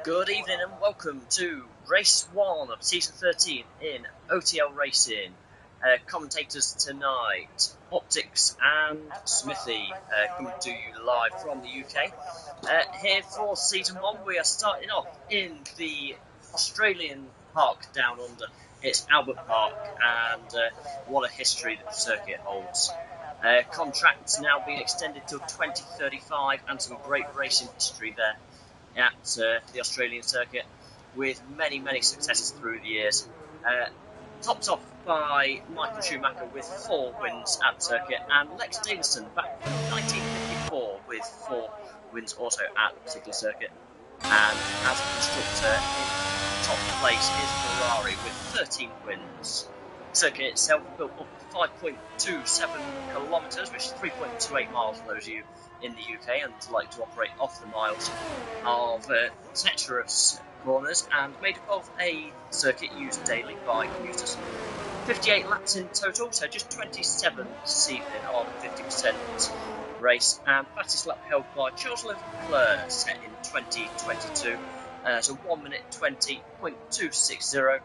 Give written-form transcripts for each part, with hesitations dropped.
Good evening and welcome to race 1 of season 13 in OTL Racing. Commentators tonight, Optics and Smithy, coming to you live from the UK. Here for season 1, we are starting off in the Australian park down under. It's Albert Park, and what a history that the circuit holds. Contracts now being extended till 2035, and some great racing history there at the Australian circuit, with many successes through the years. Topped off by Michael Schumacher with 4 wins at the circuit, and Lex Davison back from 1954 with 4 wins also at the particular circuit. And as a constructor, in top place is Ferrari with 13 wins. The circuit itself built up 5.27 kilometres, which is 3.28 miles for those of you in the UK and like to operate off the miles, of treacherous corners, and made up of a circuit used daily by commuters. 58 laps in total, so just 27 this evening on a 50% race, and fastest lap held by Charles Leclerc, set in 2022, so 1 minute 20.260.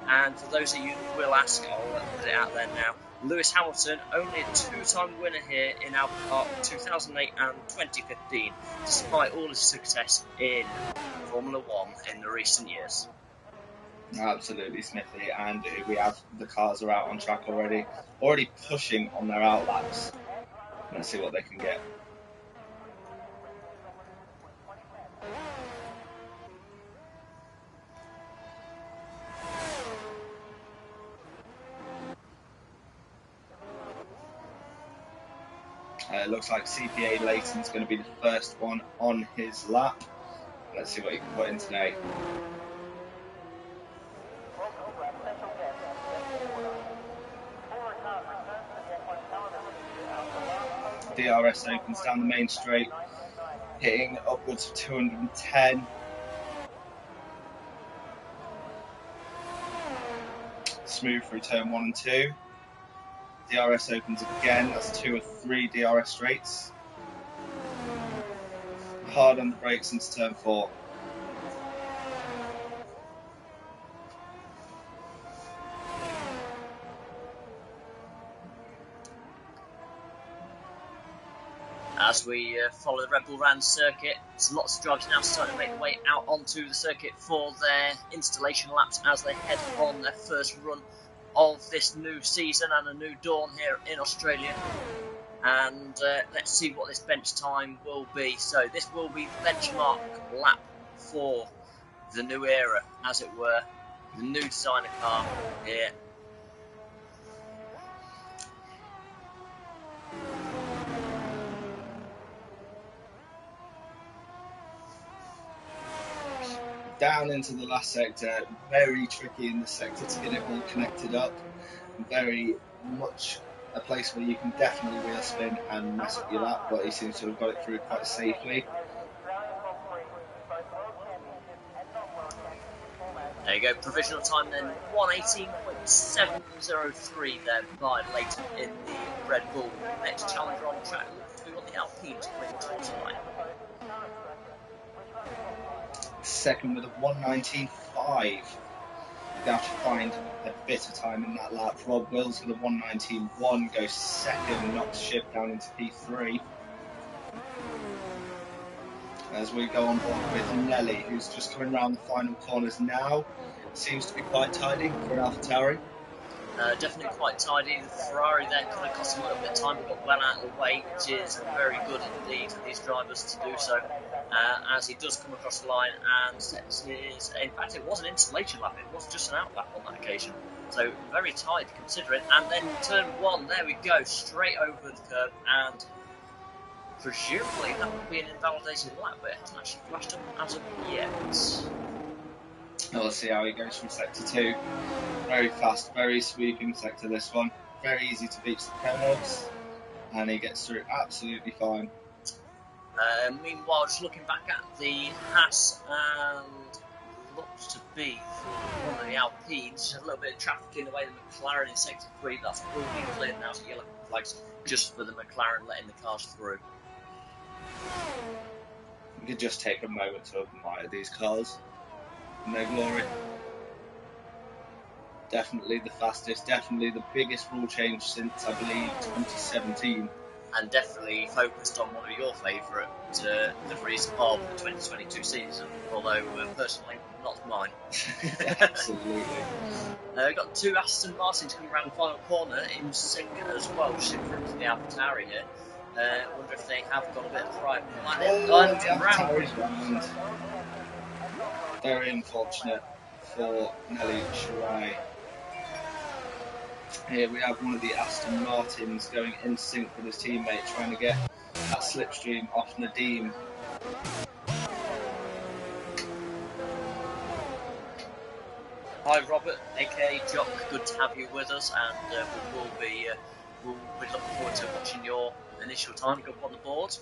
And for those of you that will ask, I'll put it out there now, Lewis Hamilton, only a 2-time winner here in Albert Park, 2008 and 2015, despite all his success in Formula 1 in the recent years. Absolutely, Smithy, and we have the cars are out on track already pushing on their outlaps. Let's see what they can get. It looks like CPA Leighton's going to be the first one on his lap. Let's see what he can put in today. DRS opens down the main straight, hitting upwards of 210. Smooth through turn 1 and 2. DRS opens again, that's 2 or 3 DRS straights. Hard on the brakes into turn 4. As we follow the Red Bull Ran circuit, lots of drivers now starting to make their way out onto the circuit for their installation laps as they head on their first run of this new season and a new dawn here in Australia. And let's see what this bench time will be. So this will be the benchmark lap for the new era, as it were, the new designer car here. Down into the last sector, very tricky in this sector to get it all connected up. Very much a place where you can definitely wheel spin and mess up your lap, but he seems to have got it through quite safely. There you go, provisional time then, 1:18.703 there by Leighton in the Red Bull. Next challenger on track, we want the Alpine to bring towards the line. Second with a 1:19.5. They have to find a bit of time in that lap. Rob Wills with a 1:19.1 goes second, knocks ship down into P3. As we go on board with Nelly, who's just coming around the final corners now. Seems to be quite tidy for an AlphaTauri. Definitely quite tidy. The Ferrari there could have cost him a little bit of time, but got well out of the way, which is very good indeed for these drivers to do so. As he does come across the line and sets his... In fact, it was an installation lap, it was just an out lap on that occasion. So very tight considering. And then turn 1, there we go, straight over the curb, and presumably that would be an invalidated lap, but it hasn't actually flashed up as of yet. We'll see how he goes from sector 2. Very fast, very sweeping sector this one. Very easy to beat the curves, and he gets through absolutely fine. Meanwhile, just looking back at the Haas, and looks to be one of the Alpines. Just a little bit of traffic in the way of the McLaren in sector 3. That's all been cleared now, so yellow flags just for the McLaren letting the cars through. We could just take a moment to admire these cars in their glory. Definitely the fastest, definitely the biggest rule change since, I believe, 2017. And definitely focused on one of your favourite liveries of the 2022 season, although personally, not mine. Absolutely. We've got two Aston Martins coming around the final corner in sync as well, just in front of the AlphaTauri here. Wonder if they have got a bit of pride behind it. Oh, And the AlphaTauri's round. Very unfortunate for Nelly Shirai. Here we have one of the Aston Martins going in sync with his teammate, trying to get that slipstream off Nadim. Hi Robert, aka Jock, good to have you with us, and we'll be looking forward to watching your initial time go up on the board.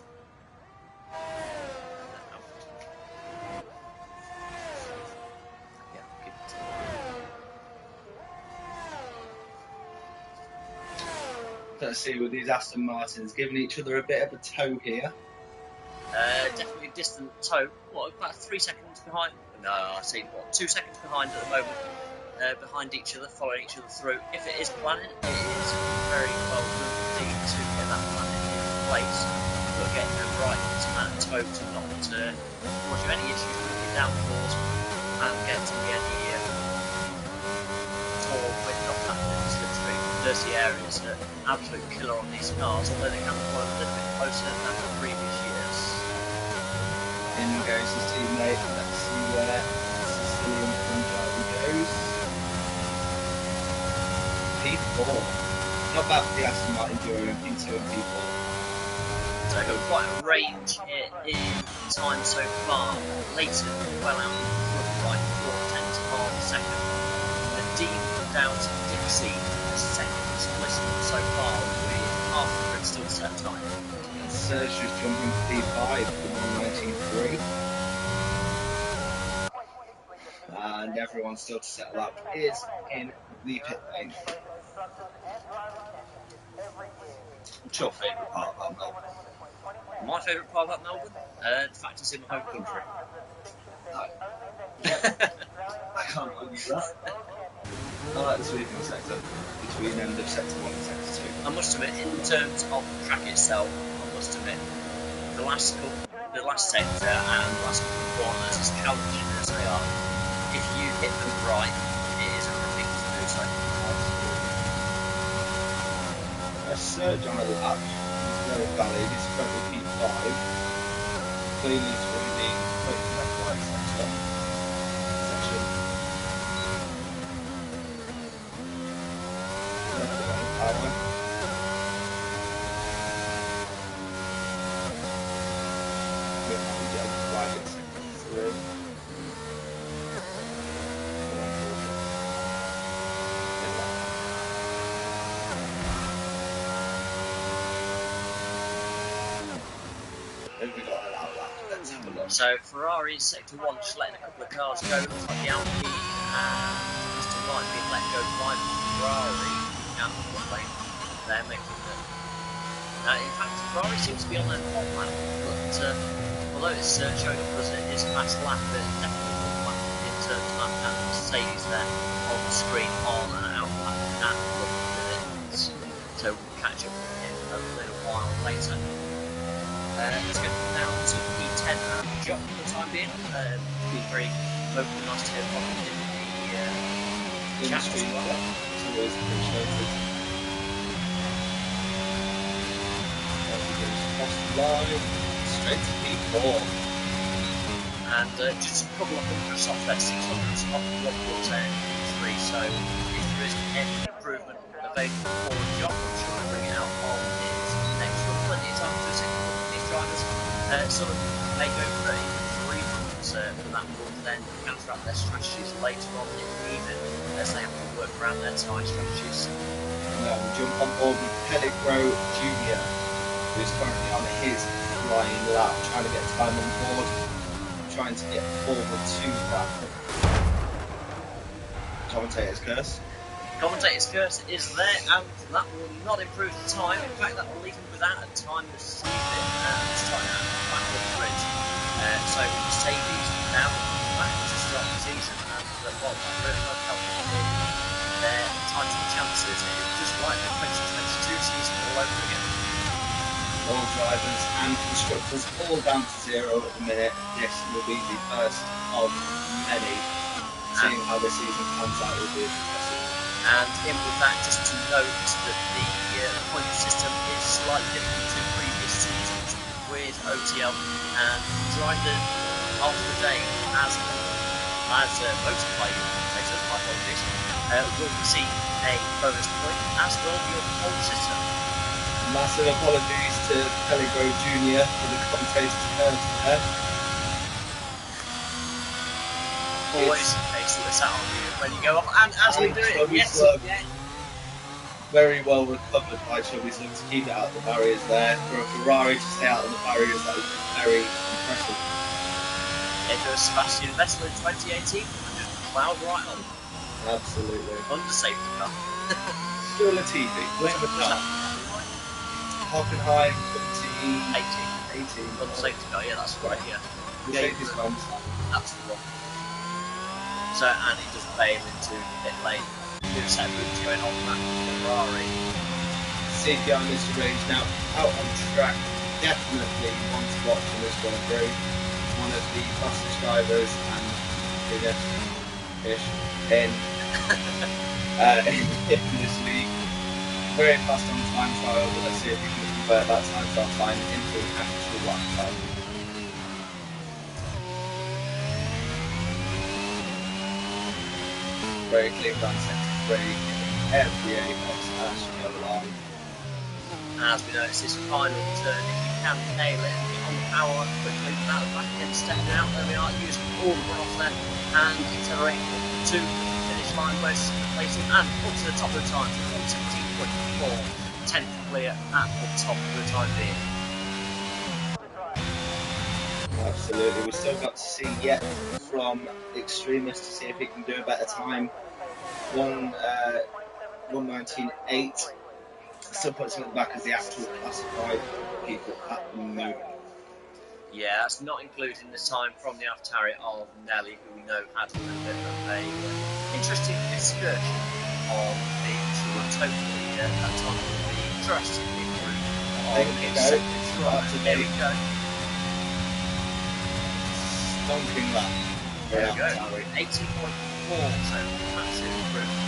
Let's see, with these Aston Martins giving each other a bit of a tow here. Definitely a distant tow. What, about 3 seconds behind? No, I see, 2 seconds behind at the moment. Behind each other, following each other through. If it is planning, it is very well done indeed to get that planning in place. But getting the right amount of tow to not cause you any issues with your downforce and getting any torque when not happening in the slipstream. Dirty areas are absolute killer on these cars, although they can follow a little bit closer than the previous years. In goes his teammate. Let's see where Sicilian Punjabi goes. P4. Not bad for the Aston Martin duo in P2 and P4. So quite a range here in time so far. Leighton well out in front by 4/10 of a second. Nadim down to Dixie seconds listening so far with half the grid still set time. Serge just jumping to P5 for 1:19.3. And everyone still to settle up is in the pit lane. What's your favourite part about Melbourne? My favourite part about Melbourne? The fact it's in my home country. I can't argue that. I like the sweeping sector between end of sector 1 and sector 2. I must admit, in terms of the track itself, I must admit, the last sector and the last couple of corners, as challenging as they are, if you hit them right, it is a relief to do so. A surge on a lap is very valid. It's currently P5. Clearly it's really being put in that right sector section. Power. So Ferrari in sector 1 just letting a couple of cars go. Looks like the Alpine and Mr. White being let go by Ferrari down the front lane. They're making the. In fact, Ferrari seems to be on their hot lap, but although it's showing up as it is fast lap, it's definitely hot lap in terms of that and Mercedes there on the screen on out lap and looking minutes. So we'll catch up with him a little while later. Let's go now to P10 and Jock for the time being. Been very vocal, nice to hear from him in the chat stream. It's always appreciated. Across the line, straight to P4. And just a couple of hundreds off there, 600s off 1.10 3. So if there is any improvement available for Jock, I'm sure he'll bring it out on his next run. Plenty of time to sit. Drivers sort of may go for even 3 runs for that run, then counter out their strategies later on if needed, as they have to work around their tyre strategies. Now we jump on board with Pellegro Jr., who's currently on his flying lap, trying to get time on board, trying to get forward to that commentator's curse. Commentator's curse is there, and that will not improve the time. In fact, that will leave him without a time this evening, and starting out back on the grid. So Mercedes now back to start the season, and well, that really will help in their title chances. It was just like the 2022 season all over again. All drivers and constructors all down to 0 at the minute. This will be the first of many. Seeing how the season pans out will be impressive. And in with that, just to note that the point system is slightly different to previous seasons with OTL and driver of the day as motorplay commentators, my apologies, will receive a bonus point as will your pole sitter. Massive apologies to Pellegro Jr. for the commentator's curse there. Always in case that we're sat on you when you go off, and as we do it, yes, again. Very well recovered by Chubby Slug to keep it out of the barriers there. For a Ferrari to stay out of the barriers, that was very impressive. It was Sebastian Vettel in 2018, and just plowed right on. Absolutely. Under safety car. Still a TV. What's the car? Hockenheim 2018. Under safety car, yeah, that's right, yeah. Mercedes Benz. That's the one. So, and he just bailed into the pit lane. New set of boots going on that Ferrari. CPI Mr. Range now out on track. Definitely one to watch in this Grand Prix. One of the fastest drivers and biggest-ish in this league. Very fast on time trial, but let's see if we can convert that time trial time into an actual lap time. Very clean down sector 3, every apex as you go along. As we know, it's this final turn. If you can nail it and get on the power quickly without the back end stepping out, there we are, using all the run off there and accelerating to the finish line, most placing and up to the top of the time, 17.4, 10th clear at the top for the time being. Absolutely, we've still got to see yet from Extremist to see if he can do a better time. 1:19.8 still puts him at the back as the actual classified people at the moment. Yeah, that's not including the time from the AlphaTauri of Nelly, who we know had a little bit of a interesting excursion on being sure totally that time will be drastically improved on his second run. There we go. Stonking that. There we go. 18.4, so massive improvement.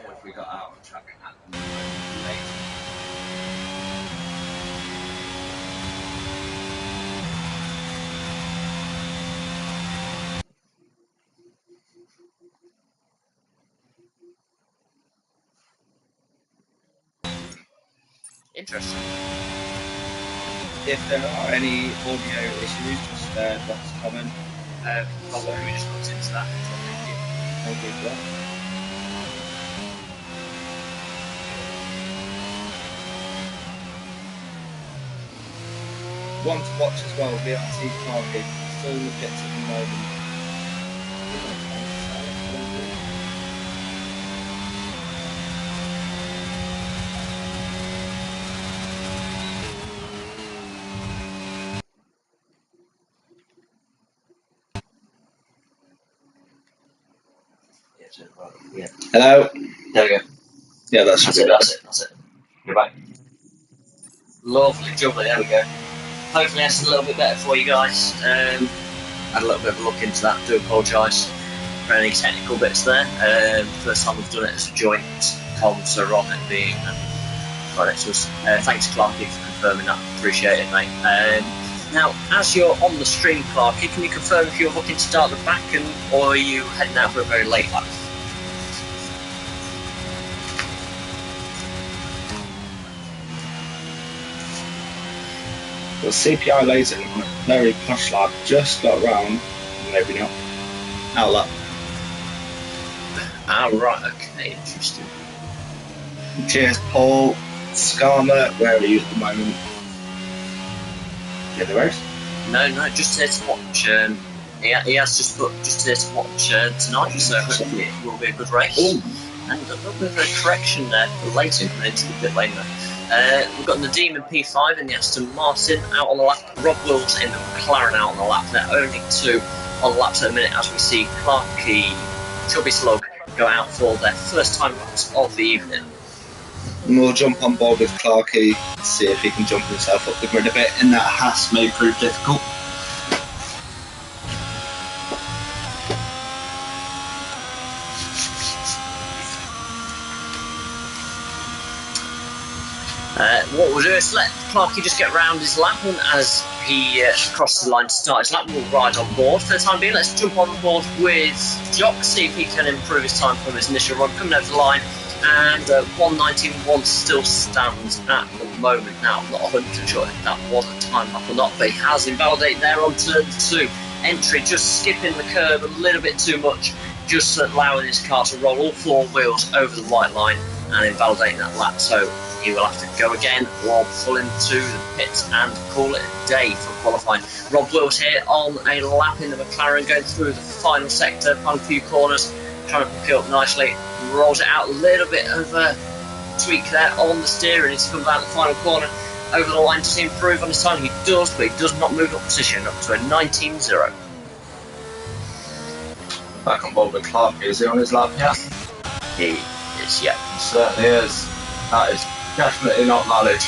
If we got out on track at the moment later. Interesting. If there are any audio issues, just drop us a comment. Probably we just looked into that. So Thank you for that. One to watch as well, VRT Parking, still in the pits at the moment. Yeah. Hello? There we go. Yeah, that's it. You're back. Lovely, jubbly, there we go. Hopefully that's a little bit better for you guys. Had a little bit of a look into that. Do apologise for any technical bits there. First time we've done it as a joint comms, so rather than being right next to us. Thanks, Clarky, for confirming that. Appreciate it, mate. Now, as you're on the stream, Clarky, can you confirm if you're looking to start the back or are you heading out for a very late lap? Well, CPI later, very posh lap, just got round, maybe not, out lap. Ah, right, okay, interesting. Cheers, Paul. Skarma, where are you at the moment? Get the race? No, just here to watch. He has just put just here to watch tonight, so hopefully it will be a good race. Ooh. And a little bit of a correction there for Leighton coming into the pit lane there. We've got Nadim in P5 in the Aston Martin out on the lap. Rob Wills in the McLaren out on the lap. They're only 2 on the laps at the minute as we see Clarkey, Chubby Slug go out for their first time laps of the evening. And we'll jump on board with Clarkey, see if he can jump himself up the grid a bit. In that Haas may prove difficult. What we'll do is let Clarkey just get round his lap, and as he crosses the line to start his lap, we'll ride on board. For the time being, let's jump on board with Jock, see if he can improve his time from his initial run. Coming over the line, and 1:19.1 still stands at the moment. Now, I'm not 100% sure if that was a time lap or not, but he has invalidated there on turn 2. Entry just skipping the curb a little bit too much, just allowing his car to roll all 4 wheels over the white line and invalidating that lap. So he will have to go again or pull into the pits and call it a day for qualifying. Rob Wills here on a lap in the McLaren, going through the final sector, final few corners, trying to pick it up nicely. Rolls it out, a little bit of a tweak there on the steering as he comes down the final corner. Over the line to improve on his time. He does, but he does not move up position, up to a 19.0. Back on board with Clarkey, is he on his lap? Yeah. He is, yeah. He certainly is. That is definitely not valid.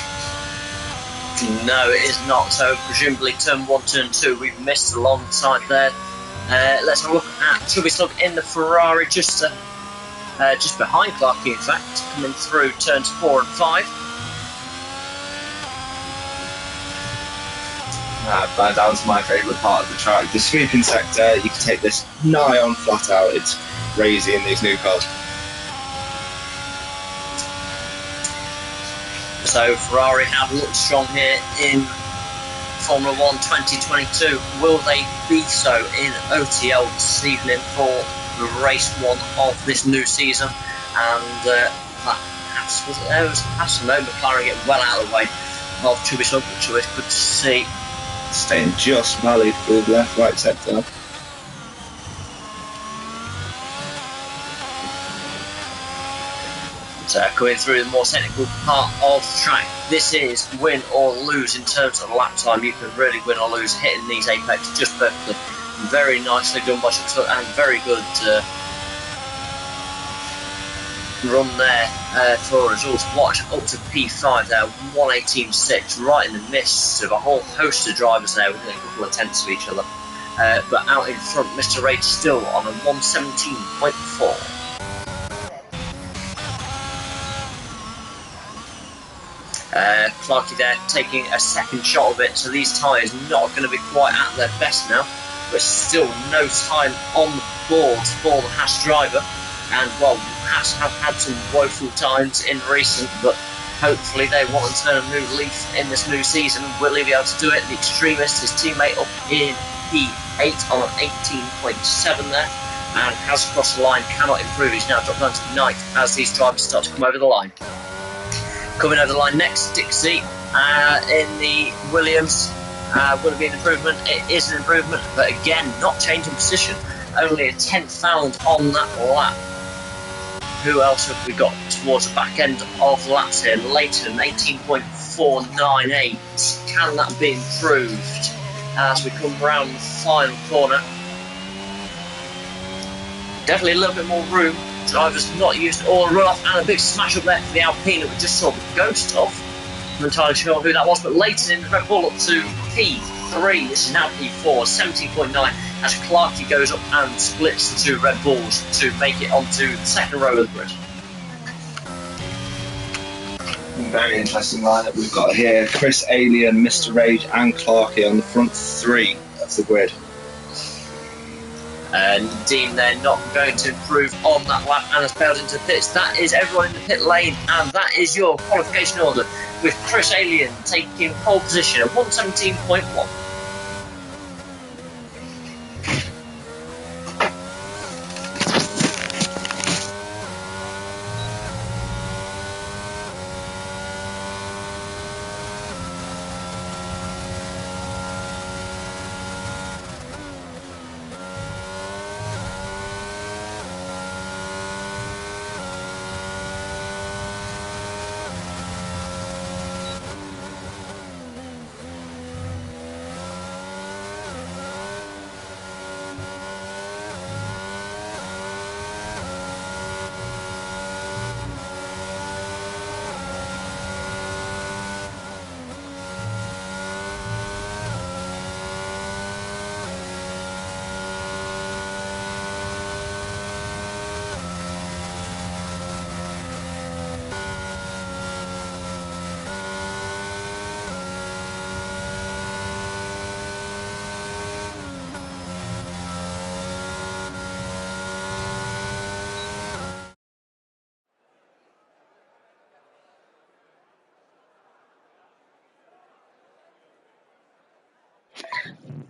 No, it is not. So presumably turn 1, turn 2, we've missed alongside there. Let's have a look at Chubby Slug in the Ferrari, just behind Clarkey, in fact, coming through turns 4 and 5. Down to my favourite part of the track, the sweeping sector. You can take this nigh on flat out. It's crazy in these new cars. So Ferrari have looked strong here in Formula 1 2022. Will they be so in OTL this evening for the race 1 of this new season? And perhaps McLaren getting well out of the way of Chubby Slug, which is good to see. Staying just valid through the left-right sector. So coming through the more technical part of the track, this is win or lose in terms of lap time. You can really win or lose hitting these apex just perfectly. Very nicely done by Chubby Slug, and very good run there for results. Watch up to P5 there, 1:18.6, right in the midst of a whole host of drivers there within a couple of tenths of each other. But out in front, Mr. Rage still on a 1:17.4. Clarkey there taking a second shot of it, so these tyres not going to be quite at their best now, but still no time on the board for the Haas driver. And well, Haas have had some woeful times in recent, but hopefully they want to turn a new leaf in this new season. Will he be able to do it? The Extremist, his teammate, up in P8 on an 18.7 there, and has crossed the line, cannot improve. He's now dropped down to 9th as these drivers start to come over the line. Coming over the line next, Dixie in the Williams. Will it be an improvement? It is an improvement, but again, not changing position. Only a 10th found on that lap. Who else have we got towards the back end of the laps here? Leighton, 18.498. Can that be improved as we come round the final corner? Definitely a little bit more room. Drivers not used all run off, and a big smash up there for the Alpine that we just saw the ghost of. I'm not entirely sure who that was, but Leighton in the Red Bull up to P3. This is now P4, 17.9, as Clarkey goes up and splits the 2 Red Bulls to make it onto the second row of the grid. Very interesting lineup we've got here. Chris Alien, Mr. Rage and Clarkey on the front 3 of the grid. And Dean then not going to improve on that lap and has bailed into the pits. That is everyone in the pit lane, and that is your qualification order, with Chris Alien taking pole position at 1:17.1.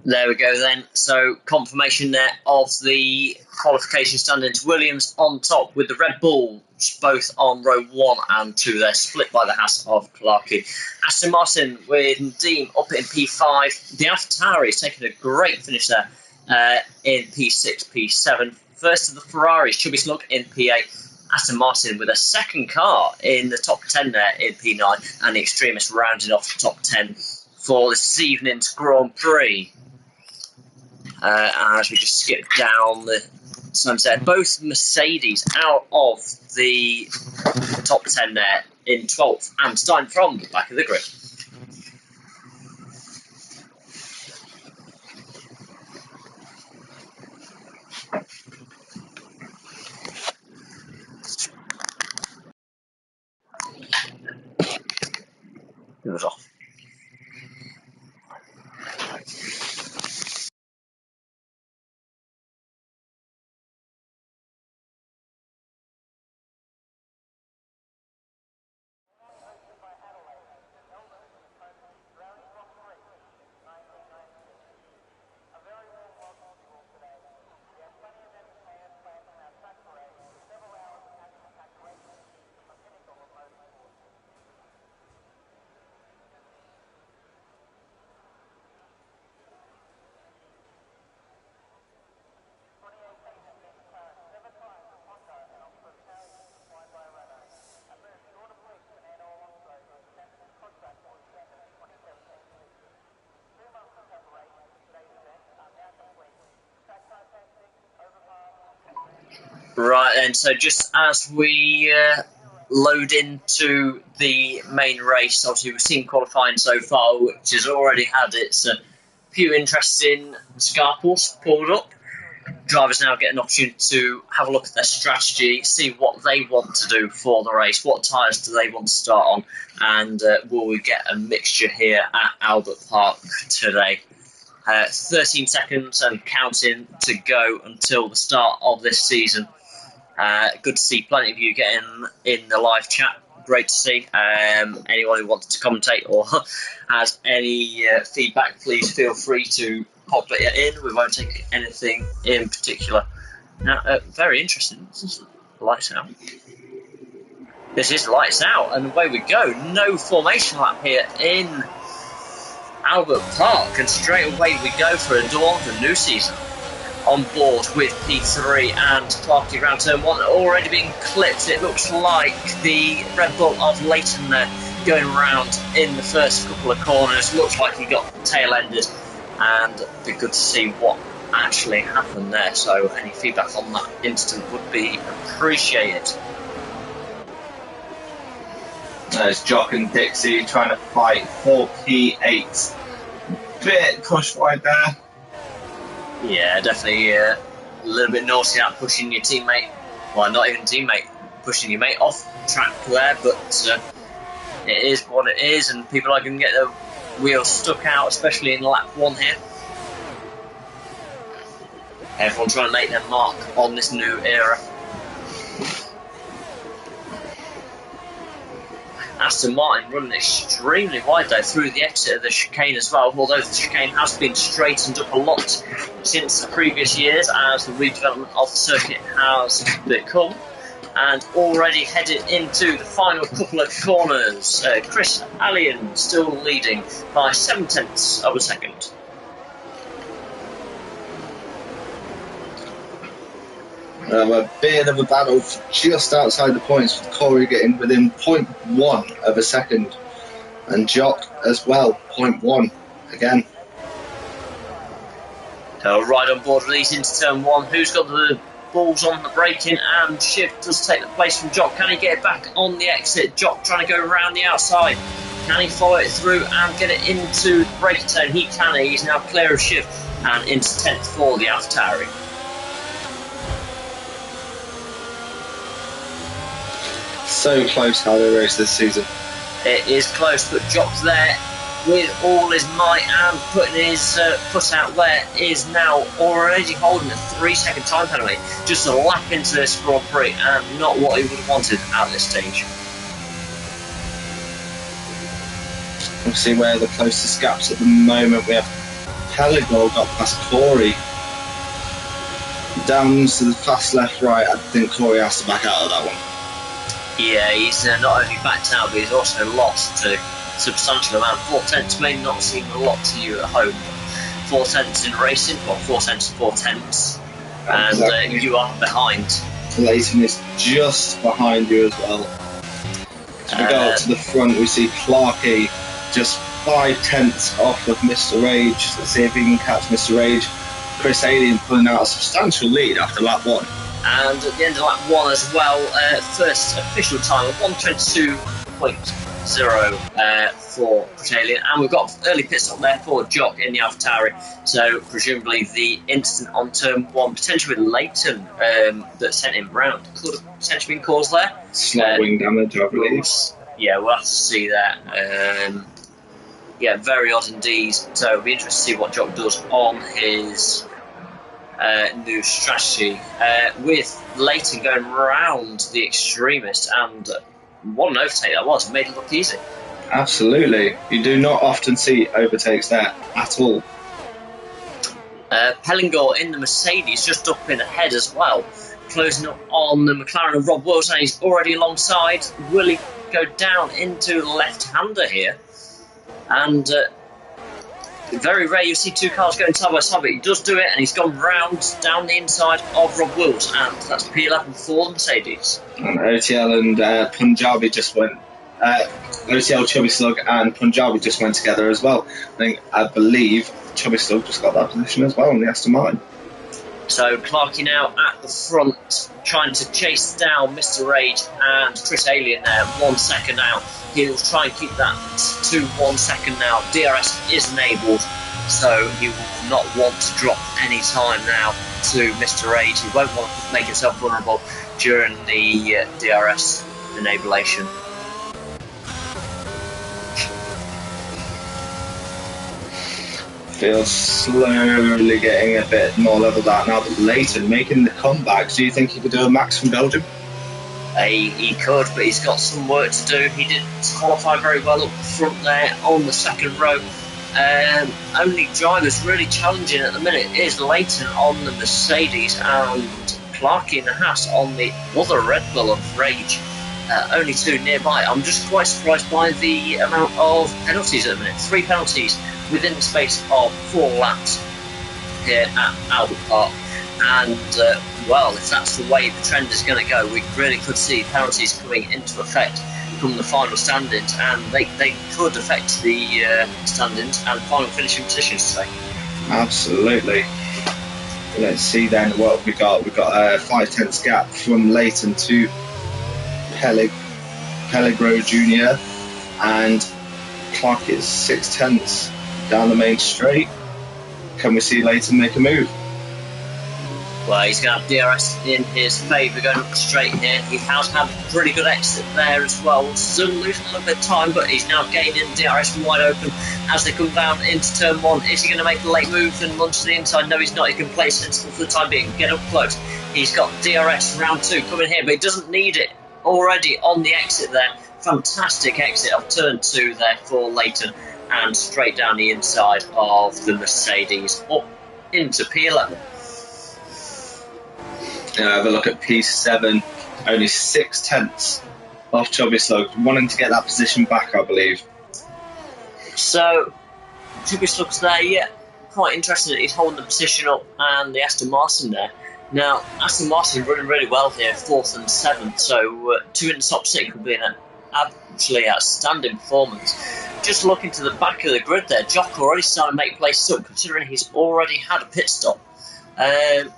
There we go then. So confirmation there of the qualification standings. Williams on top with the Red Bulls both on row 1 and 2. They're split by the Haas of Clarkey. Aston Martin with Deem up in P5. The AlphaTauri is taking a great finish there in P6, P7. First of the Ferraris, Chubby Slug in P8. Aston Martin with a second car in the top 10 there in P9, and the Extremists rounding off the top 10 for this evening's Grand Prix. As we just skip down the sunset, both Mercedes out of the top 10 there in 12th and starting from the back of the grid. It was off. Right then, so just as we load into the main race, obviously we've seen qualifying so far, which has already had its few interesting scarples pulled up. Drivers now get an opportunity to have a look at their strategy, see what they want to do for the race, what tyres do they want to start on, and will we get a mixture here at Albert Park today. 13 seconds and counting to go until the start of this season. Good to see plenty of you getting in the live chat. Great to see. Anyone who wants to commentate or has any feedback, please feel free to pop it in. We won't take anything in particular. Now, very interesting. This is lights out. This is lights out, and away we go. No formation lap here in Albert Park, and straight away we go for a dawn of the new season. On board with P3 and Clarkey around turn 1, already being clipped. It looks like the Red Bull of Leighton there going around in the first couple of corners. Looks like he got tail ended, and it'd be good to see what actually happened there. So any feedback on that incident would be appreciated. There's Jock and Dixie trying to fight for P8. Bit pushed wide there. Yeah, definitely a little bit naughty at pushing your teammate, well, not even teammate, pushing your mate off track there, but it is what it is, and people are going to get their wheels stuck out, especially in lap 1 here. Everyone trying to make their mark on this new era. Aston Martin running extremely wide though through the exit of the chicane as well, although the chicane has been straightened up a lot since the previous years as the redevelopment of the circuit has become, and already headed into the final couple of corners. Chris Allian still leading by 0.7 of a second. A bit of a battle just outside the points, with Corey getting within 0.1 of a second, and Jock as well, 0.1 again. So right on board with these into turn 1. Who's got the balls on the braking? And Shiv does take the place from Jock. Can he get it back on the exit? Jock trying to go around the outside. Can he follow it through and get it into the braking zone? He can. He's now clear of Shiv and into 10th for the AlphaTauri. So close how they race this season. It is close, but Jock's there with all his might and putting his foot out there, is now already holding a 3-second time penalty. Just a lap into this Grand Prix, and not what he would have wanted at this stage. We'll see where the closest gaps at the moment. We have Pellegor got past Corey. Down to the fast left right, I think Corey has to back out of that one. Yeah, he's not only backed out, but he's also lost a substantial amount. 4/10 may not seem a lot to you at home, but 4/10 in racing, well, 4/10 is 4/10, and exactly. You are behind. Leighton is just behind you as well. As we go up to the front, we see Clarkey just 5/10 off of Mr. Rage. Let's see if he can catch Mr. Rage. Chris Alien pulling out a substantial lead after lap 1. And at the end of lap 1 as well, first official time of 1:22.0 for Chris Alien. And we've got early pit stop there for Jock in the AlphaTauri. So presumably the incident on turn 1, potentially with Leighton, that sent him round, could have potentially been caused there. Slight wing damage, I believe. Yeah, we'll have to see that. Yeah, very odd indeed. So it'll be interesting to see what Jock does on his new strategy. With Leighton going round the extremist, and what an overtake that was. It made it look easy. Absolutely. You do not often see overtakes there at all. Pellegor in the Mercedes just up in ahead as well, closing up on the McLaren of Rob Wilson. He's already alongside. Will he go down into the left-hander here? And very rare you see two cars going side by side, but he does do it, and he's gone round down the inside of Rob Wills, and that's P11 for the Mercedes. And OTL and Punjabi just went. OTL, Chubby Slug and Punjabi just went together as well. I believe Chubby Slug just got that position as well in the Aston Martin. So Clarkey now at the front, trying to chase down Mr. Rage and Chris Alien there, 1 second out. He'll try and keep that to 1 second now. DRS is enabled, so he will not want to drop any time now to Mr. Rage. He won't want to make himself vulnerable during the DRS enabulation. Feels slowly getting a bit more leveled out now, but Leighton making the comeback. Do you think he could do a max from Belgium? He could, but he's got some work to do. He didn't qualify very well up the front there on the second row. Only drivers really challenging at the minute is Leighton on the Mercedes and Clarkey in the Haas on the other Red Bull of Rage. Only two nearby. I'm just quite surprised by the amount of penalties at the minute. 3 penalties within the space of 4 laps here at Albert Park. And, well, if that's the way the trend is going to go, we really could see penalties coming into effect from the final standings, and they could affect the standings and final finishing positions today. Absolutely. Let's see then what we got. We've got a 5/10 gap from Leighton to Pellegro Jr. and Clark is 6/10 down the main straight. Can we see Leighton make a move? Well, he's going to have DRS in his favour going up the straight here. He has had a pretty good exit there as well. Still losing a little bit of time, but he's now gaining DRS wide open as they come down into turn 1. Is he going to make a late move and launch to the inside? No, he's not. He can play sensible for the time being. Get up close. He's got DRS round 2 coming here, but he doesn't need it already on the exit there. Fantastic exit of turn 2 there for Leighton, and straight down the inside of the Mercedes up into P11. Have a look at P7, only 6/10 off Chubby Slug, wanting to get that position back, I believe. So, Chubby Slug's there, yeah, quite interesting that he's holding the position up, and the Aston Martin there. Now, Aston Martin running really well here, 4th and 7th, so 2 in the top 6 would be an absolutely outstanding performance. Just looking to the back of the grid there, Jock already starting to make places up, considering he's already had a pit stop.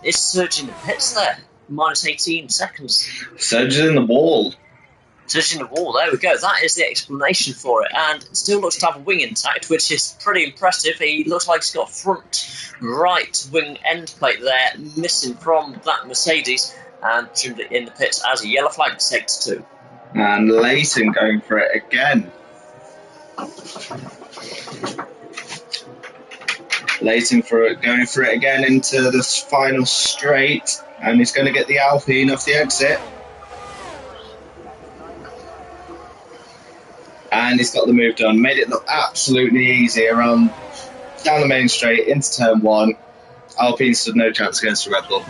It's surging the pits there, minus 18 seconds. Surging in the wall. Surging the wall, there we go. That is the explanation for it. And it still looks to have a wing intact, which is pretty impressive. He looks like he's got a front right wing end plate there, missing from that Mercedes, and presumably in the pits as a yellow flag sector 2. And Leighton going for it again. Leighton going for it again into the final straight, and he's going to get the Alpine off the exit. And he's got the move done. Made it look absolutely easy around down the main straight into turn 1. Alpine stood no chance against the Red Bull.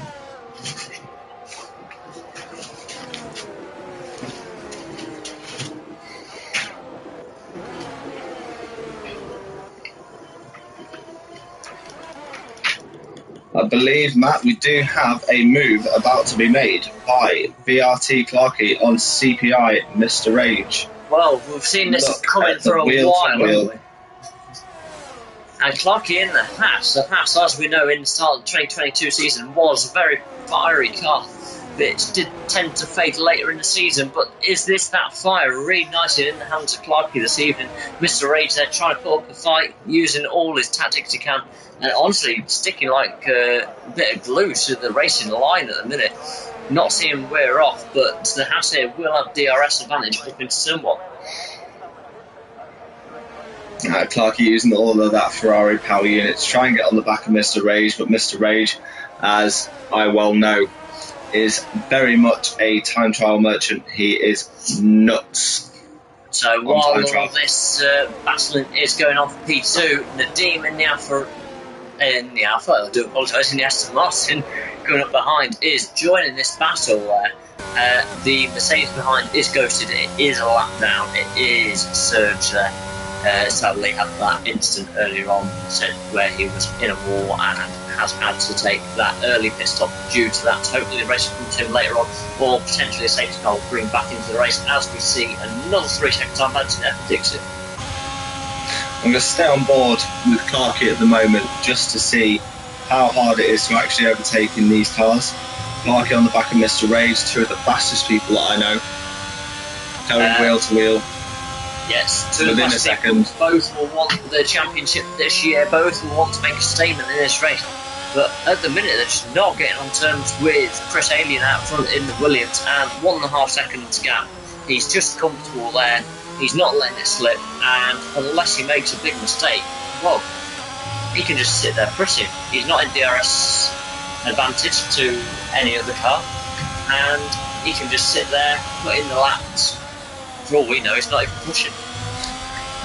I believe, Matt, we do have a move about to be made by BRT Clarkey on CPI Mr. Rage. Well, we've seen this coming for a while, haven't we? And Clarkey in the Haas. The Haas, as we know, in the start of the 2022 season, was a very fiery car. It did tend to fade later in the season, but is this that fire reignited in the hands of Clarkey this evening? Mr. Rage there trying to put up a fight, using all his tactics he can, and honestly sticking like a bit of glue to the racing line at the minute. Not seeing him wear off, but the Haas here will have DRS advantage up into somewhat. Clarkey using all of that Ferrari power unit to try and get on the back of Mr. Rage, but Mr. Rage, as I well know, is very much a time trial merchant. He is nuts. So while all this battling is going on for P2, Nadim in the Alpha, I do apologise, in the Aston Martin going up behind is joining this battle there. The Mercedes behind is ghosted. It is a lap down. It is Serge there. Sadly had that incident earlier on where he was in a wall and has had to take that early pit stop due to that. Hopefully the race will come to him later on, or potentially a safety car will bring back into the race as we see another 3-second time advantage there for Dixon. I'm going to stay on board with Clarkey at the moment just to see how hard it is to actually overtake in these cars. Clarkey on the back of Mr. Rage, two of the fastest people that I know, going wheel to wheel. Yes, within a second. Both will want the championship this year, both will want to make a statement in this race. But at the minute, they're just not getting on terms with Chris Alien out front in the Williams, and 1.5 seconds gap. He's just comfortable there, he's not letting it slip, and unless he makes a big mistake, well, he can just sit there pretty. He's not in DRS advantage to any other car, and he can just sit there, put in the laps. For all we know, it's not even pushing.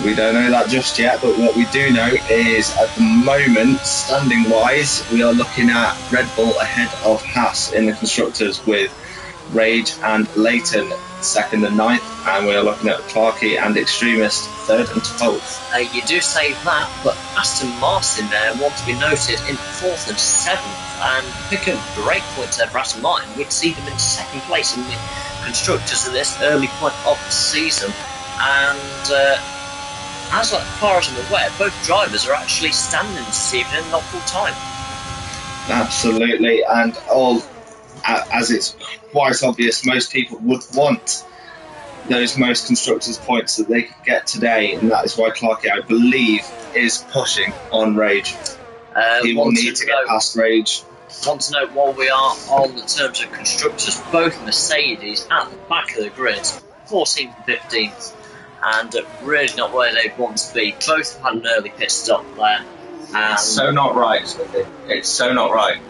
We don't know that just yet, but what we do know is at the moment, standing wise, we are looking at Red Bull ahead of Haas in the constructors, with Rage and Leighton 2nd and 9th, and we are looking at Clarkey and Extremist 3rd and 12th. You do say that, but Aston Martin there want to be noted in 4th and 7th, and pick up great points there for Aston Martin. We'd see them in 2nd place in the constructors at this early point of the season, and as far as I'm aware, both drivers are actually standing this evening, not full time. Absolutely, and all, as it's quite obvious, most people would want those most constructors points that they could get today, and that is why Clarkey, I believe, is pushing on Rage. He will need to get past Rage. Want to note, while we are on the terms of constructors, both Mercedes at the back of the grid, 14th and 15th, and really not where they want to be. Both have had an early pit stop there. It's so not right, Smithy. It's so not right.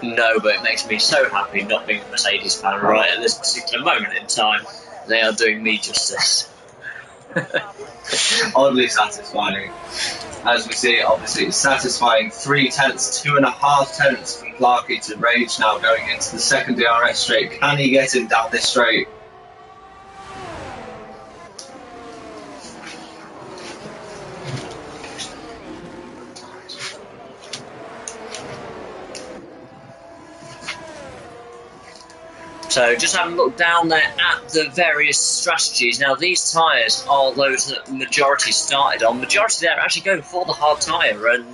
No, but it makes me so happy not being a Mercedes fan right at this particular moment in time. They are doing me justice. Oddly satisfying. As we see, obviously it's satisfying. 3 tenths, 2.5 tenths from Clarkey to Rage now going into the second DRS straight. Can he get him down this straight? So just having a look down there at the various strategies. Now these tyres are those that majority started on. Majority there actually going for the hard tyre and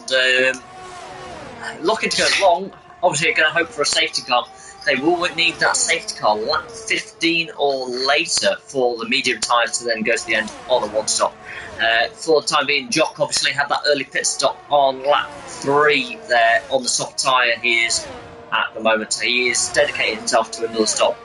looking to go long. Obviously going to hope for a safety car. They will need that safety car lap 15 or later for the medium tyres to then go to the end on a one stop. For the time being, Jock obviously had that early pit stop on lap 3 there on the soft tyre. He is at the moment, so he is dedicating himself to another stop.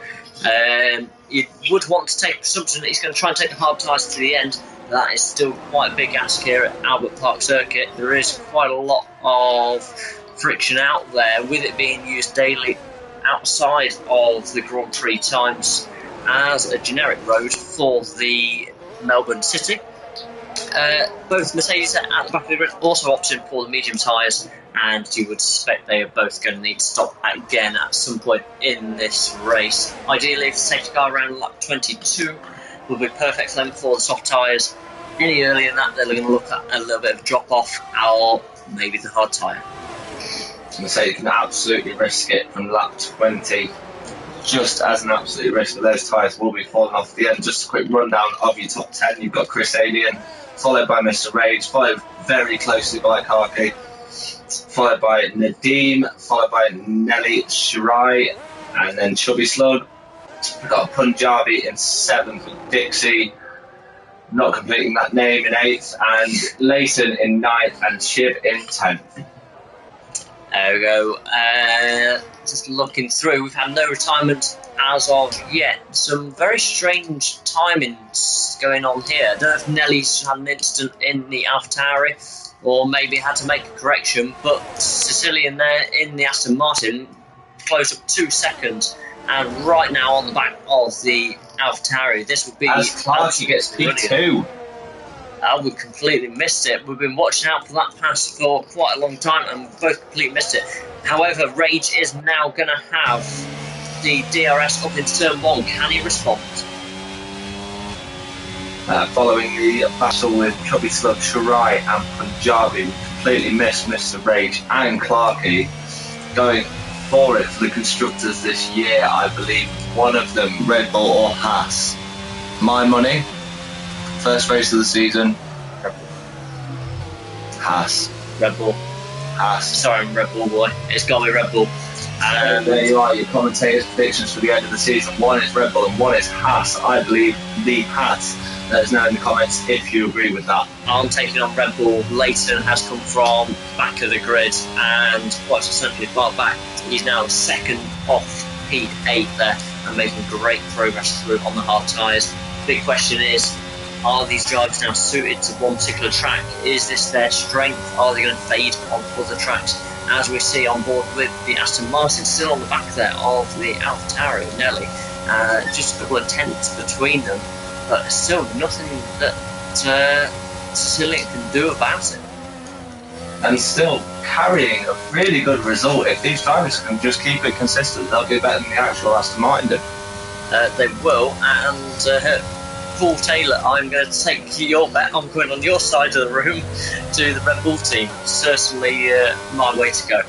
You would want to take presumption that he's going to try and take the hard tyres to the end. That is still quite a big ask here at Albert Park Circuit. There is quite a lot of friction out there, with it being used daily outside of the Grand Prix times as a generic road for the Melbourne City. both Mercedes at the back of the grid also opted for the medium tyres, and you would suspect they are both going to need to stop again at some point in this race. Ideally, if the safety car around lap 22 would be perfect for them for the soft tyres. Any earlier than that, they're going to look at a little bit of drop off, or maybe the hard tyre. Mercedes can absolutely risk it from lap 20. Just as an absolute risk, but those tyres will be falling off at the end. Just a quick rundown of your top 10. You've got Chris Alien, followed by Mr. Rage, followed very closely by Karki, followed by Nadeem, followed by Nelly Shirai, and then Chubby Slug. We've got Punjabi in 7th with Dixie, not completing that name, in 8th, and Leighton in 9th, and Shiv in 10th. There we go. Just looking through, we've had no retirement as of yet. Some very strange timings going on here. I don't know if Nelly's had an incident in the AlphaTauri, or maybe had to make a correction, but Sicilian there in the Aston Martin closed up 2 seconds, and right now on the back of the AlphaTauri, this would be as Clarky gets P2. We completely missed it. We've been watching out for that pass for quite a long time, and we both completely missed it. However, Rage is now going to have the DRS up into turn 1. Can he respond? Following the battle with Chubby Slug, Shirai and Punjabi, we completely missed Mr. Rage and Clarky going for it for the constructors this year. I believe one of them, Red Bull or Haas. My money, first race of the season, Haas. Red Bull. Haas. Sorry, I'm Red Bull boy. It's got to be Red Bull. And there you are, your commentators' predictions for the end of the season. One is Red Bull and one is Haas. I believe the Haas. Let us know in the comments if you agree with that. I'm taking on Red Bull. Leighton has come from back of the grid and quite essentially far back. He's now second off P8 there and making great progress through on the hard tyres. Big question is, are these drivers now suited to one particular track? Is this their strength? Are they going to fade on other tracks? As we see on board with the Aston Martin, still on the back there of the AlphaTauri, Nelly. Just a couple of tenths between them, but still nothing that Sicilian can do about it. And still carrying a really good result. If these drivers can just keep it consistent, they'll do better than the actual Aston Martin did. They will, and Paul Taylor, I'm going to take your bet. I'm going on your side of the room to the Red Bull team. Certainly my way to go.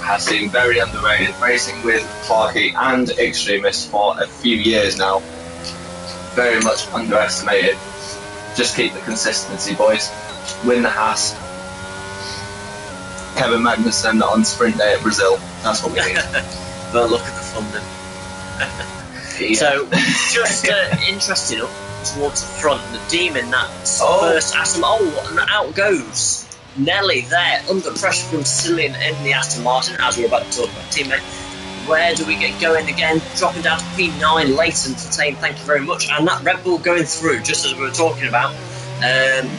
Has been very underrated, racing with Clarky and Extremist for a few years now. Very much underestimated. Just keep the consistency, boys. Win the Haas. Kevin Magnussen on sprint day at Brazil. That's what we need. But look at the funding. Yeah. So, just interesting up towards the front, the demon that first Aston. And out goes Nelly there, under pressure from Sicilian in the Aston Martin, as we're about to talk about teammate. Where do we get going again? Dropping down to P9, Leighton for saying thank you very much. And that Red Bull going through, just as we were talking about.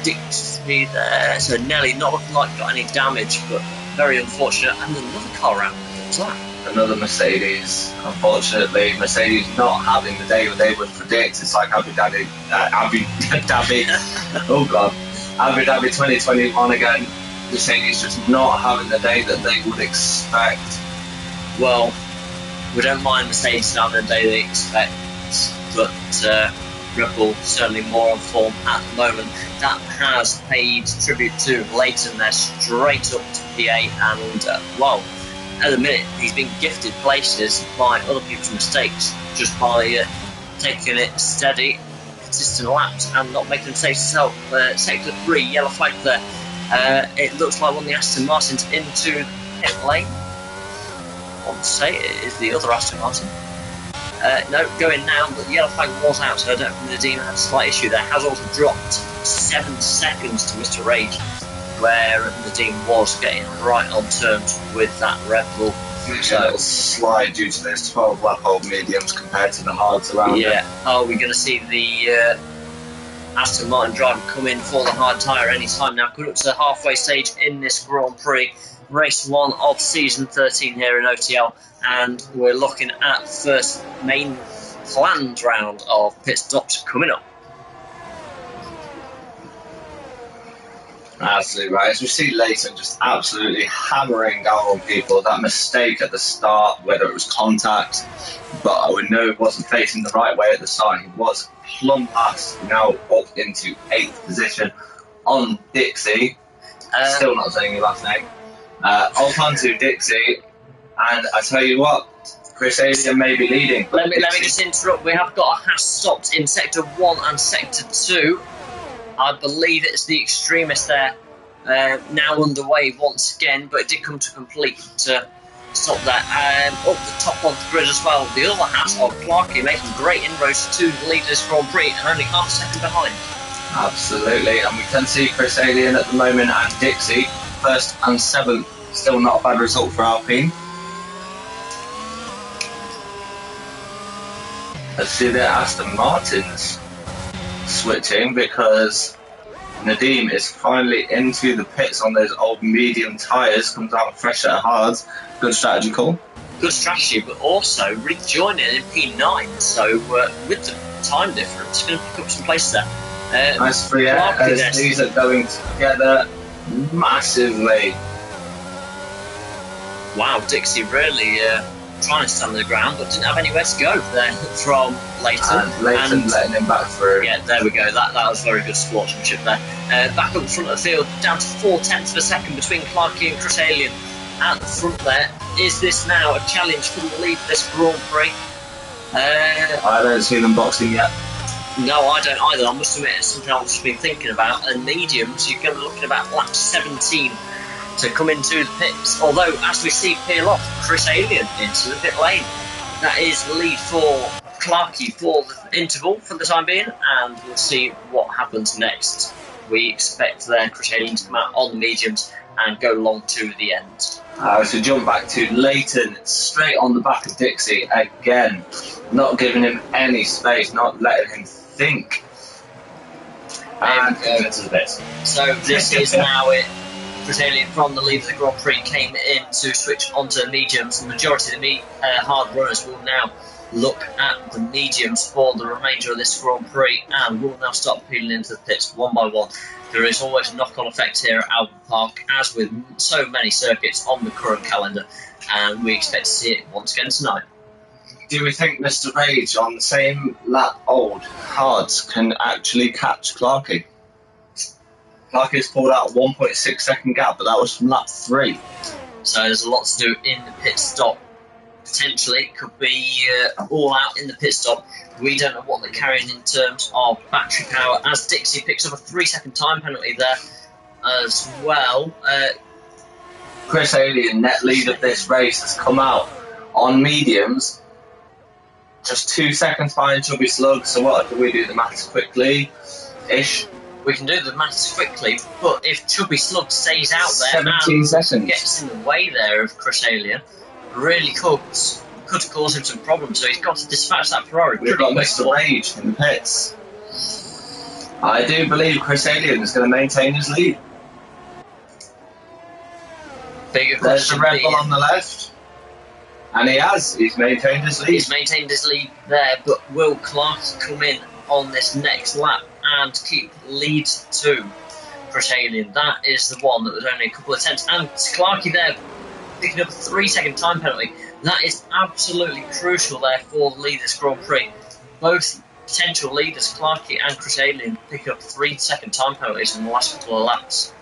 Dixie there, so Nelly not looking like got any damage, but very unfortunate. And another car around. What's that? Another Mercedes. Unfortunately, Mercedes not having the day that they would predict. It's like Abu Dhabi. Oh God, Abu Dhabi 2021 again. Mercedes just not having the day that they would expect. Well, we don't mind Mercedes having the day they expect, but Red Bull certainly more on form at the moment. That has paid tribute to Leighton there, straight up to P8, and at the minute he's been gifted places by other people's mistakes just by taking it steady, consistent laps and not making mistakes himself. Sector 3, yellow flag there. It looks like one of the Aston Martins into the pit lane. I want to say it is the other Aston Martin. No, going now, but the yellow flag was out, so I don't think the Demon had a slight issue there. Has also dropped 7 seconds to Mr. Rage, where the Demon was getting right on terms with that Red Bull. So it'll slide due to those 12 lap old mediums compared to the hards around it. Are we going to see the Aston Martin driver come in for the hard tyre any time now? Coming up to the halfway stage in this Grand Prix, race 1 of season 13 here in OTL, and we're looking at first main planned round of pit stops coming up. Absolutely right. As we see Leighton just absolutely hammering down on people. That mistake at the start, whether it was contact, but we know it wasn't facing the right way at the start. He was plumb past, now up into 8th position on Dixie. Still not saying your last name. Up onto Dixie, and I tell you what, Chris Alien may be leading. Let me just interrupt. We have got a Haas stopped in Sector 1 and Sector 2. I believe it's the Extremist there, now underway once again, but it did come to complete stop there. Up the top on the grid as well, the other Haas of Clarkey making great inroads to the leaders Grand Prix and only half a second behind. Absolutely, and we can see Chris Alien at the moment and Dixie, 1st and 7th. Still not a bad result for Alpine. Let's see the Aston Martins switching because Nadeem is finally into the pits on those old medium tyres, comes out fresh at hards. Good strategy call. Good strategy, but also rejoining in P9, so with the time difference, going to pick up some places there. Nice free air as these are going together massively. Wow, Dixie really trying to stand on the ground, but didn't have anywhere to go there from Leighton. And Leighton letting him back through. Yeah, there we go. That was very good sportsmanship there. Back up the front of the field, down to 4/10 of a second between Clarkey and Chris Alien. At the front there, is this now a challenge for the lead this Grand Prix? I don't see them boxing yet. No, I don't either. I must admit, it's something I've just been thinking about. And mediums, you're going to be looking about lap 17 to come into the pits. Although, as we see peel off, Chris Alien into the pit lane. That is the lead for Clarkey for the interval for the time being, and we'll see what happens next. We expect then Chris Alien to come out on the mediums and go long to the end. So jump back to Leighton, straight on the back of Dixie again, not giving him any space, not letting him think. And into the pits. So this is now it. Chris Alien from the lead of the Grand Prix came in to switch onto the mediums. The majority of the hard runners will now look at the mediums for the remainder of this Grand Prix, and we'll now start peeling into the pits one by one. There is always a knock-on effect here at Albert Park, as with so many circuits on the current calendar, and we expect to see it once again tonight. Do we think Mr. Rage on the same lap old hards can actually catch Clarkey? Clarkey's pulled out a 1.6 second gap, but that was from lap 3. So there's a lot to do in the pit stop. Potentially, it could be all out in the pit stop. We don't know what they're carrying in terms of battery power, as Dixie picks up a 3-second time penalty there as well. Chris Alien, net lead of this race, has come out on mediums, just 2 seconds behind Chubby Slug. So what, do we do the maths quickly-ish? We can do the maths quickly, but if Chubby Slug stays out there 17 and seconds. Gets in the way there of Chris Alien, really could cause him some problems. So he's got to dispatch that Ferrari. We've got Mr. Rage in the pits. I do believe Chris Alien is going to maintain his lead. There's the Red Bull on the left. And he has. He's maintained his lead. He's maintained his lead there, but will Clark come in on this next lap and keep lead to Chris Alien? That is the one that was only a couple of tenths. And Clarkey there picking up a 3-second time penalty. That is absolutely crucial there for the leaders Grand Prix. Both potential leaders, Clarkey and Chris Alien, pick up 3-second time penalties in the last couple of laps.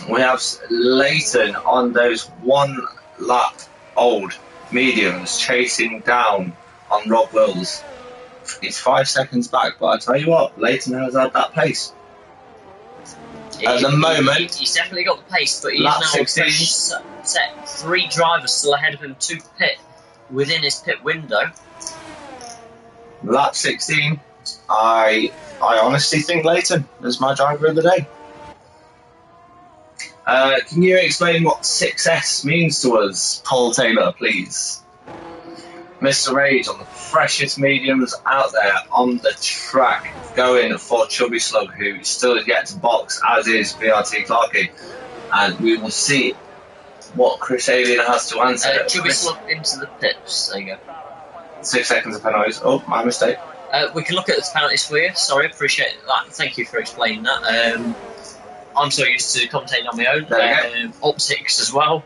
We have Leighton on those 1 lap old mediums chasing down on Rob Wills. He's 5 seconds back, but I tell you what, Leighton has had that pace. At the moment, he's definitely got the pace, but he's lap now 16. set 3 drivers still ahead of him to pit within his pit window. Lap 16, I honestly think Leighton is my driver of the day. Can you explain what 6S means to us, Paul Taylor, please? Mr. Rage on the freshest mediums out there on the track, going for Chubby Slug, who still is yet to box, as is BRT Clarkey. And we will see what Chris Alien has to answer. Chubby Slug into the pits. There you go. 6 seconds of penalties. Oh, my mistake. We can look at the penalties for you. Sorry, appreciate that. Thank you for explaining that. I'm so used to commentating on my own. Optics as well.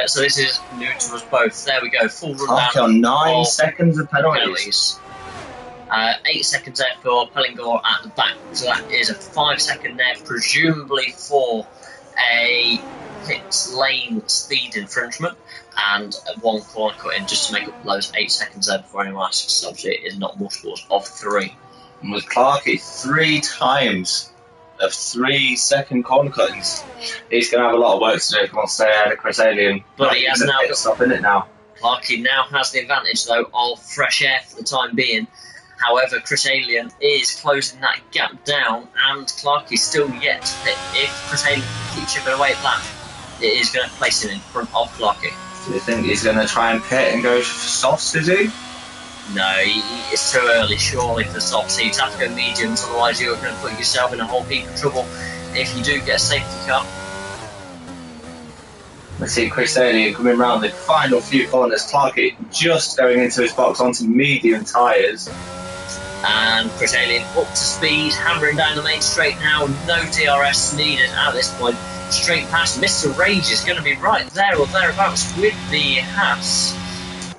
So this is new to us both. There we go. Full rundown. On 9 seconds of penalties. 8 seconds there for Pellingore at the back. So that is a 5 second there, presumably for a pit lane speed infringement, and 1 corner cut in just to make up those 8 seconds there before anyone asks. Obviously, it is not multiples of 3. And with Clarkey, 3 times of 3 second corner cuttings, he's going to have a lot of work to do if he wants to stay ahead of Chris Alien. But he has now got stopping it now. Clarkey now has the advantage though of fresh air for the time being. However, Chris Alien is closing that gap down, and Clarkey's still yet to pit. If Chris Alien keeps chipping away at that, it is going to place him in front of Clarkey. Do you think he's going to try and pit and go for softs, is he? No, it's too early, surely, for softs. He'd have to go mediums, otherwise you're going to put yourself in a whole heap of trouble if you do get a safety car. Let's see Chris Alien coming round the final few corners. Clarkey just going into his box onto medium tyres. And Chris Alien up to speed, hammering down the main straight now. No DRS needed at this point. Straight past. Mr. Rage is going to be right there or thereabouts with the Haas.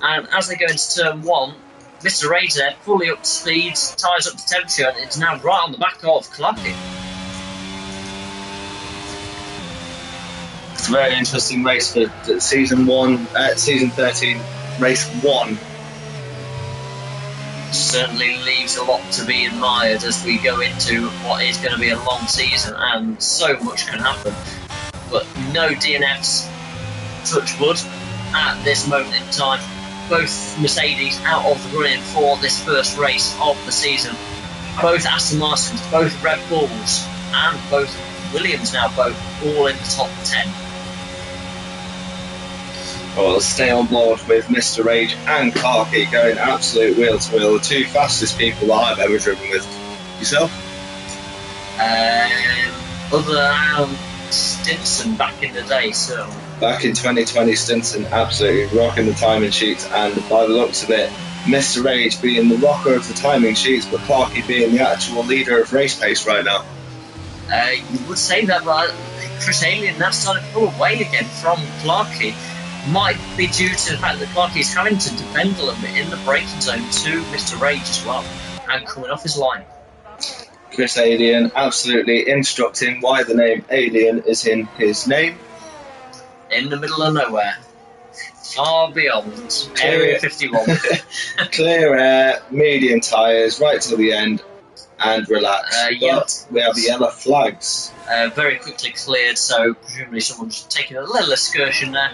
And as they go into turn 1, Mr. Rage there, fully up to speed, tyres up to temperature, and it's now right on the back of Clarkey. It's a very interesting race for season 13, race 1. Certainly leaves a lot to be admired as we go into what is going to be a long season, and so much can happen. But no DNFs, touch wood, at this moment in time. Both Mercedes out of the running for this first race of the season. Both Aston Martins, both Red Bulls, and both Williams now, both all in the top 10. Well, stay on board with Mr. Rage and Clarkey going absolute wheel to wheel, the 2 fastest people that I've ever driven with. Yourself? Other than Stinson back in the day, so. Back in 2020, Stinson absolutely rocking the timing sheets, and by the looks of it, Mr. Rage being the rocker of the timing sheets, but Clarkey being the actual leader of race pace right now. You would say that, but Chris Alien now started to pull away again from Clarkey. Might be due to the fact that Clarkey is having to defend a little bit in the braking zone to Mr. Rage as well, and coming off his line. Chris Alien absolutely instructing why the name Alien is in his name. In the middle of nowhere. Far beyond Area 51. Clear air, medium tyres, right till the end, and relax. But we have the yellow flags. Very quickly cleared, so presumably someone's taking a little excursion there.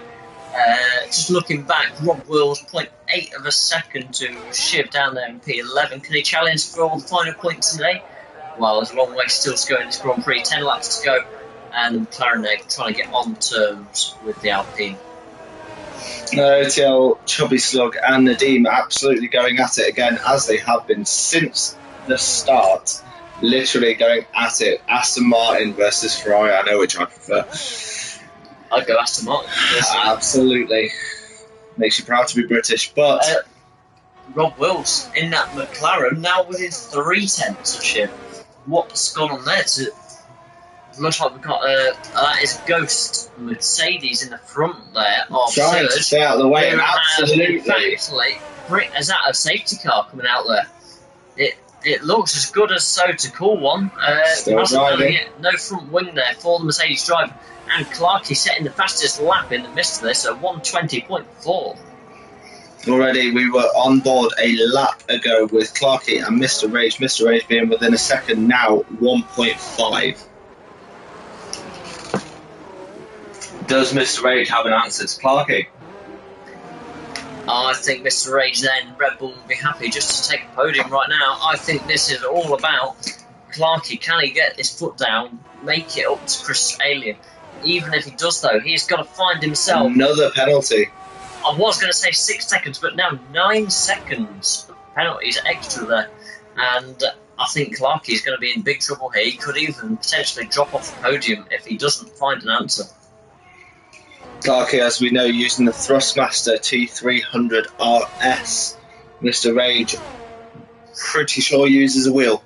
Just looking back, Rob Wills, 0.8 of a second to Shiv down there in P11. Can he challenge for all the final points today? Well, there's a long way still to go in this Grand Prix, 10 laps to go, and Clarinet trying to get on terms with the Alpine. OTL, Chubby Slug and Nadeem absolutely going at it again, as they have been since the start. Literally going at it. Aston Martin versus Ferrari, I know which I prefer. I'd go Aston Martin. Absolutely. Makes you proud to be British, but... Rob Wills in that McLaren, now within 3 tenths of Shiv. What's gone on there? Looks like we've got that is Ghost Mercedes in the front there. Trying to stay out of the way, absolutely. Is that a safety car coming out there? It looks as good as so to call one. Still driving. No front wing there for the Mercedes driver. And Clarkey setting the fastest lap in the midst of this at 1:20.4. Already we were on board a lap ago with Clarkey and Mr. Rage. Mr. Rage being within a second now, 1.5. Does Mr. Rage have an answer to Clarkey? I think Mr. Rage then, Red Bull will be happy just to take a podium right now. I think this is all about Clarkey. Can he get his foot down, make it up to Chris Alien? Even if he does, though, he's got to find himself. Another penalty. I was going to say 6 seconds, but now 9 seconds penalties extra there. And I think Clarkey is going to be in big trouble here. He could even potentially drop off the podium if he doesn't find an answer. Clarkey, as we know, using the Thrustmaster T300 RS. Mr. Rage pretty sure uses a wheel.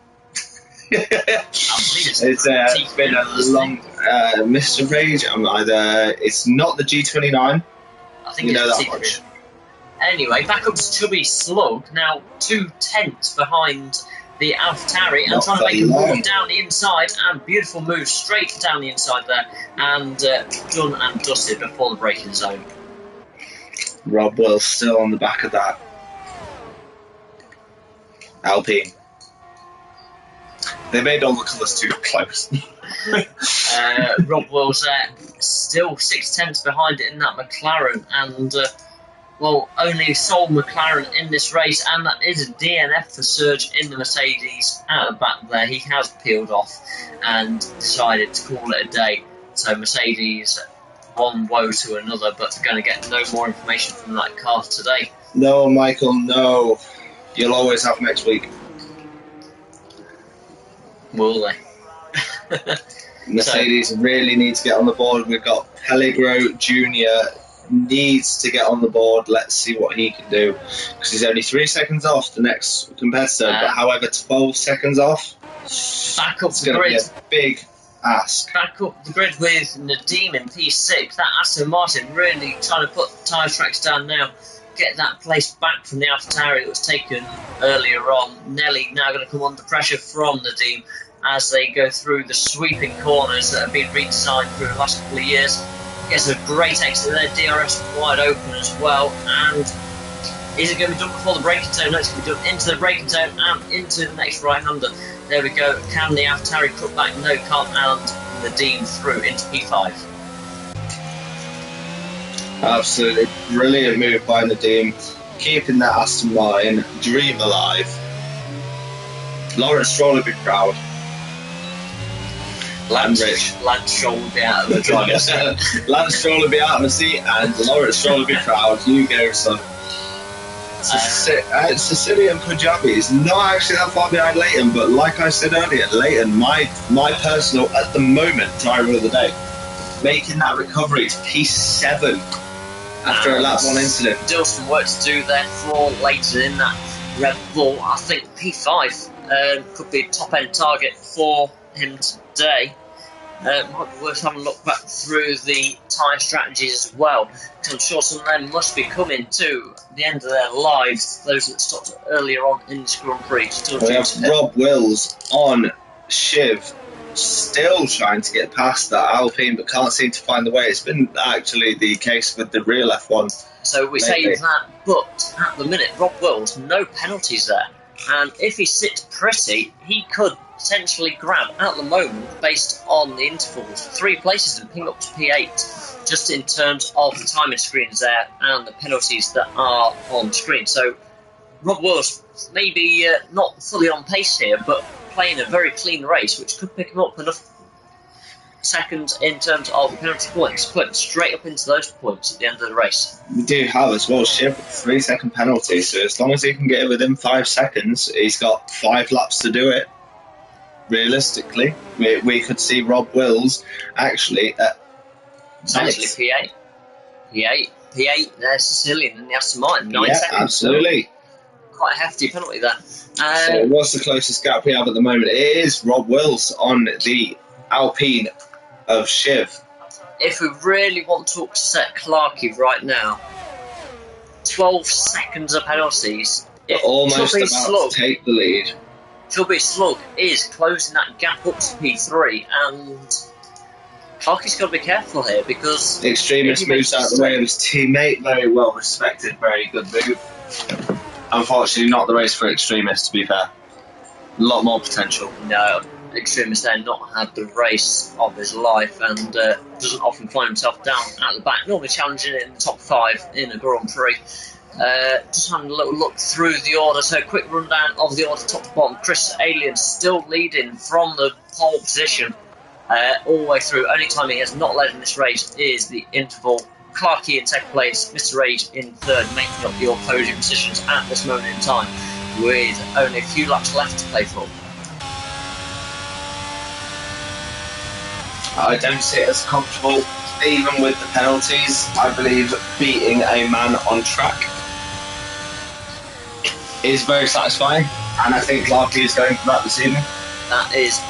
It's been a long Mr. Rage. It's not the G29. I think it's that much. Anyway, back up to Chubby Slug, now 2/10 behind the AlphaTauri, and trying to make a move down the inside, and beautiful move straight down the inside there, and done and dusted before the braking zone. Rob Will's still on the back of that Alpine. They made all the colours too close. Rob Will's still 6/10 behind it in that McLaren, and only sole McLaren in this race, and that is a DNF for Serge in the Mercedes out the back there. He has peeled off and decided to call it a day. So Mercedes, one woe to another, but going to get no more information from that car today. No, Michael, no. You'll always have next week. Will they? Mercedes really need to get on the board. We've got Pellegro Jr. needs to get on the board. Let's see what he can do, because he's only 3 seconds off the next competitor, but however 12 seconds off, back up the grid. Be a big ask. Back up the grid with Nadim in P6. That Aston Martin really trying to put tyre tracks down now, get that place back from the AlphaTauri that was taken earlier on. Nelly now going to come under pressure from Nadim as they go through the sweeping corners that have been redesigned through the last couple of years. Gets a great exit there, DRS wide open as well, and is it going to be done before the braking zone? No, it's going to be done into the braking zone and into the next right-hander. There we go. Can the AlphaTauri cut back? No, can't, and Nadim through into P5. Absolutely brilliant move by Nadim, keeping that Aston Martin dream alive. Lawrence Stroll would be proud. Lance Stroll would be out of the driver's seat. Lance Stroll would be out of the seat, and Lawrence Stroll would be proud. You go, son. Sicilian Punjabi is not actually that far behind Leighton, but like I said earlier, Leighton, my personal, at the moment, driver of the day, making that recovery to P7 after a lap 1 incident. Still some work to do there for Leighton in that Red Bull. I think P5 could be a top-end target for him today. Might be worth having a look back through the tyre strategies as well, because I'm sure some of them must be coming to the end of their lives, those that stopped earlier on in this Grand Prix. We have Rob Wills on Shiv, still trying to get past that Alpine, but can't seem to find the way. It's been actually the case with the real F1. So we say that, but at the minute, Rob Wills, no penalties there. And if he sits pretty, he could potentially grab, at the moment, based on the intervals, 3 places and ping up to P8, just in terms of the timing screens there and the penalties that are on screen. So Rob Wills maybe not fully on pace here, but playing a very clean race, which could pick him up enough seconds in terms of the penalty points, put straight up into those points at the end of the race. We do have as well Shiv 3-second penalty, so as long as he can get it within 5 seconds, he's got 5 laps to do it. Realistically, we could see Rob Wills actually at P8. There's Sicilian and the Aston Martin, 9 seconds. Absolutely. Quite a hefty penalty there. So what's the closest gap we have at the moment? It is Rob Wills on the Alpine of Shiv. If we really want to upset Clarkey right now, 12 seconds of penalties. Almost about to take the lead. Chubby Slug is closing that gap up to P3, and Clarkey's got to be careful here, because Extremist moves out the way of his teammate. Very well respected, very good move. Unfortunately, not the race for Extremist, to be fair. A lot more potential. No, Extremist there not had the race of his life, and doesn't often find himself down at the back, normally challenging it in the top 5 in a Grand Prix. Just having a little look through the order, so a quick rundown of the order top to bottom. Chris Alien still leading from the pole position all the way through. Only time he has not led in this race is the interval. Clarkey in second place, Mr. Rage in third, making up your podium positions at this moment in time, with only a few laps left to play for. I don't see it as comfortable, even with the penalties. I believe beating a man on track is very satisfying. And I think Clarkey is going for that this evening. That is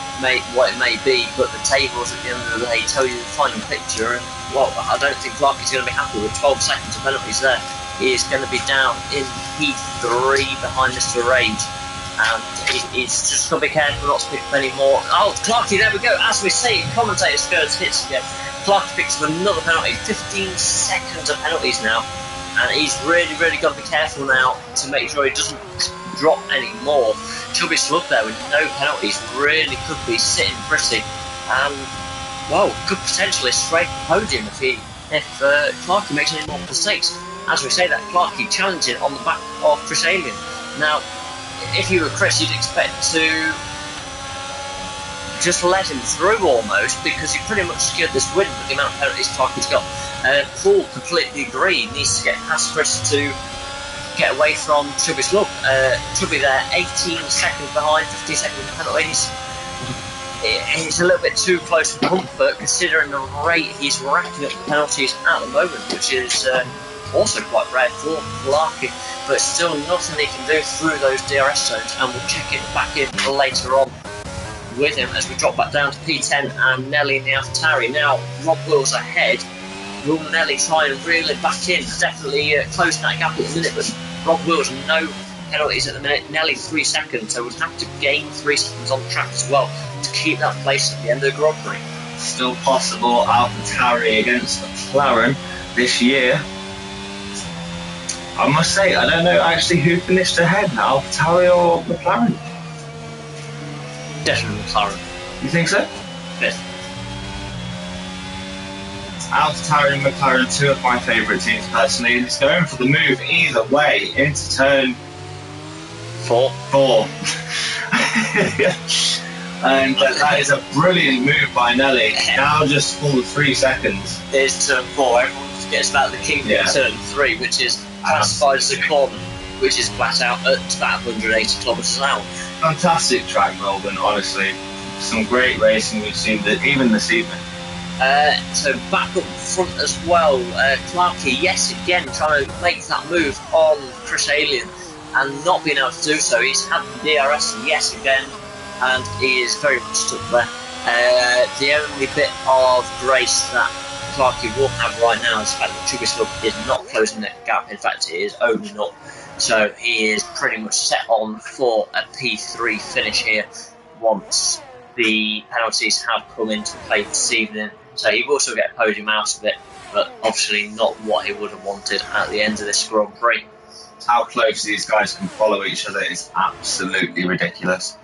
what it may be, but the tables at the end of the day tell you the final picture. And well, I don't think Clarkey's going to be happy with 12 seconds of penalties there. He is going to be down in P3 behind Mr. Rage. And he's just got to be careful not to pick up any more. Oh, Clarkey, there we go. As we say, commentator skirts hits again. Clarkey picks up another penalty. 15 seconds of penalties now. And he's really, really got to be careful now to make sure he doesn't drop any more. Chubby Slug there with no penalties really could be sitting pretty. And, well, could potentially scrape the podium if Clarkey makes any more mistakes. As we say that, Clarkey challenging on the back of Chris Alien. Now, if you were Chris, you'd expect to just let him through almost, because he pretty much secured this win with the amount of penalties Clarkey's got. Paul completely agree, needs to get past Chris to get away from Chubby Slug. Chubby there, 18 seconds behind, 15 seconds of penalties. He's a little bit too close for comfort, considering the rate he's racking up the penalties at the moment, which is also quite rare for Clarkey, but still nothing he can do through those DRS zones, and we'll check it back in later on with him as we drop back down to P10 and Nelly in the AlphaTauri. Now, Rob Wills ahead. Will Nelly try and reel it back in? Definitely closing that gap at the minute, but Rob Wills, no penalties at the minute. Nelly 3 seconds, so would have to gain 3 seconds on the track as well to keep that place at the end of the Grand Prix. Still possible AlphaTauri against McLaren this year. I must say, I don't know actually who finished ahead now, AlphaTauri or McLaren. Definitely McLaren. You think so? Yes. AlphaTauri and McLaren are two of my favourite teams personally, and it's going for the move either way into turn 4. And that is a brilliant move by Nelly. Now just full 3 seconds. It's turn 4. Everyone forgets about the kingdom turn 3, which is classified as a corner, which is flat out at about 180 kilometres an hour. Fantastic track, Melbourne, honestly. Some great racing we've seen even this evening. So back up front as well, Clarkey, yes, again trying to make that move on Chris Alien and not being able to do so. He's had the DRS yes again, and he is very much stuck there. The only bit of grace that Clarkey will have right now is the fact that Chubby Slug is not closing that gap. In fact, it is opening up, so he is pretty much set on for a P3 finish here once the penalties have come into play this evening. So he will still get a podium out of it, but obviously not what he would have wanted at the end of this Grand Prix. How close these guys can follow each other is absolutely ridiculous.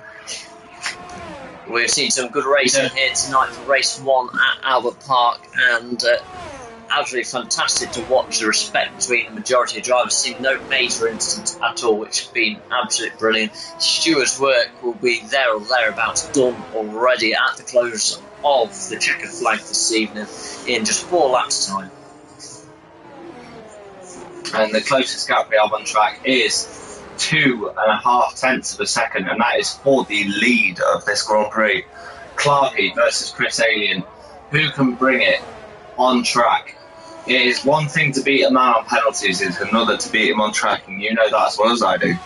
We've seen some good racing here tonight for race 1 at Albert Park, and absolutely fantastic to watch the respect between the majority of drivers. Seen no major incidents at all, which has been absolutely brilliant. Stewart's work will be there or thereabouts done already at the close of the checkered flag this evening in just 4 laps time. And the closest gap we have on track is 2.5 tenths of a second, and that is for the lead of this Grand Prix. Clarkey versus Chris Alien. Who can bring it on track? It is one thing to beat a man on penalties, it's another to beat him on track, and you know that as well as I do.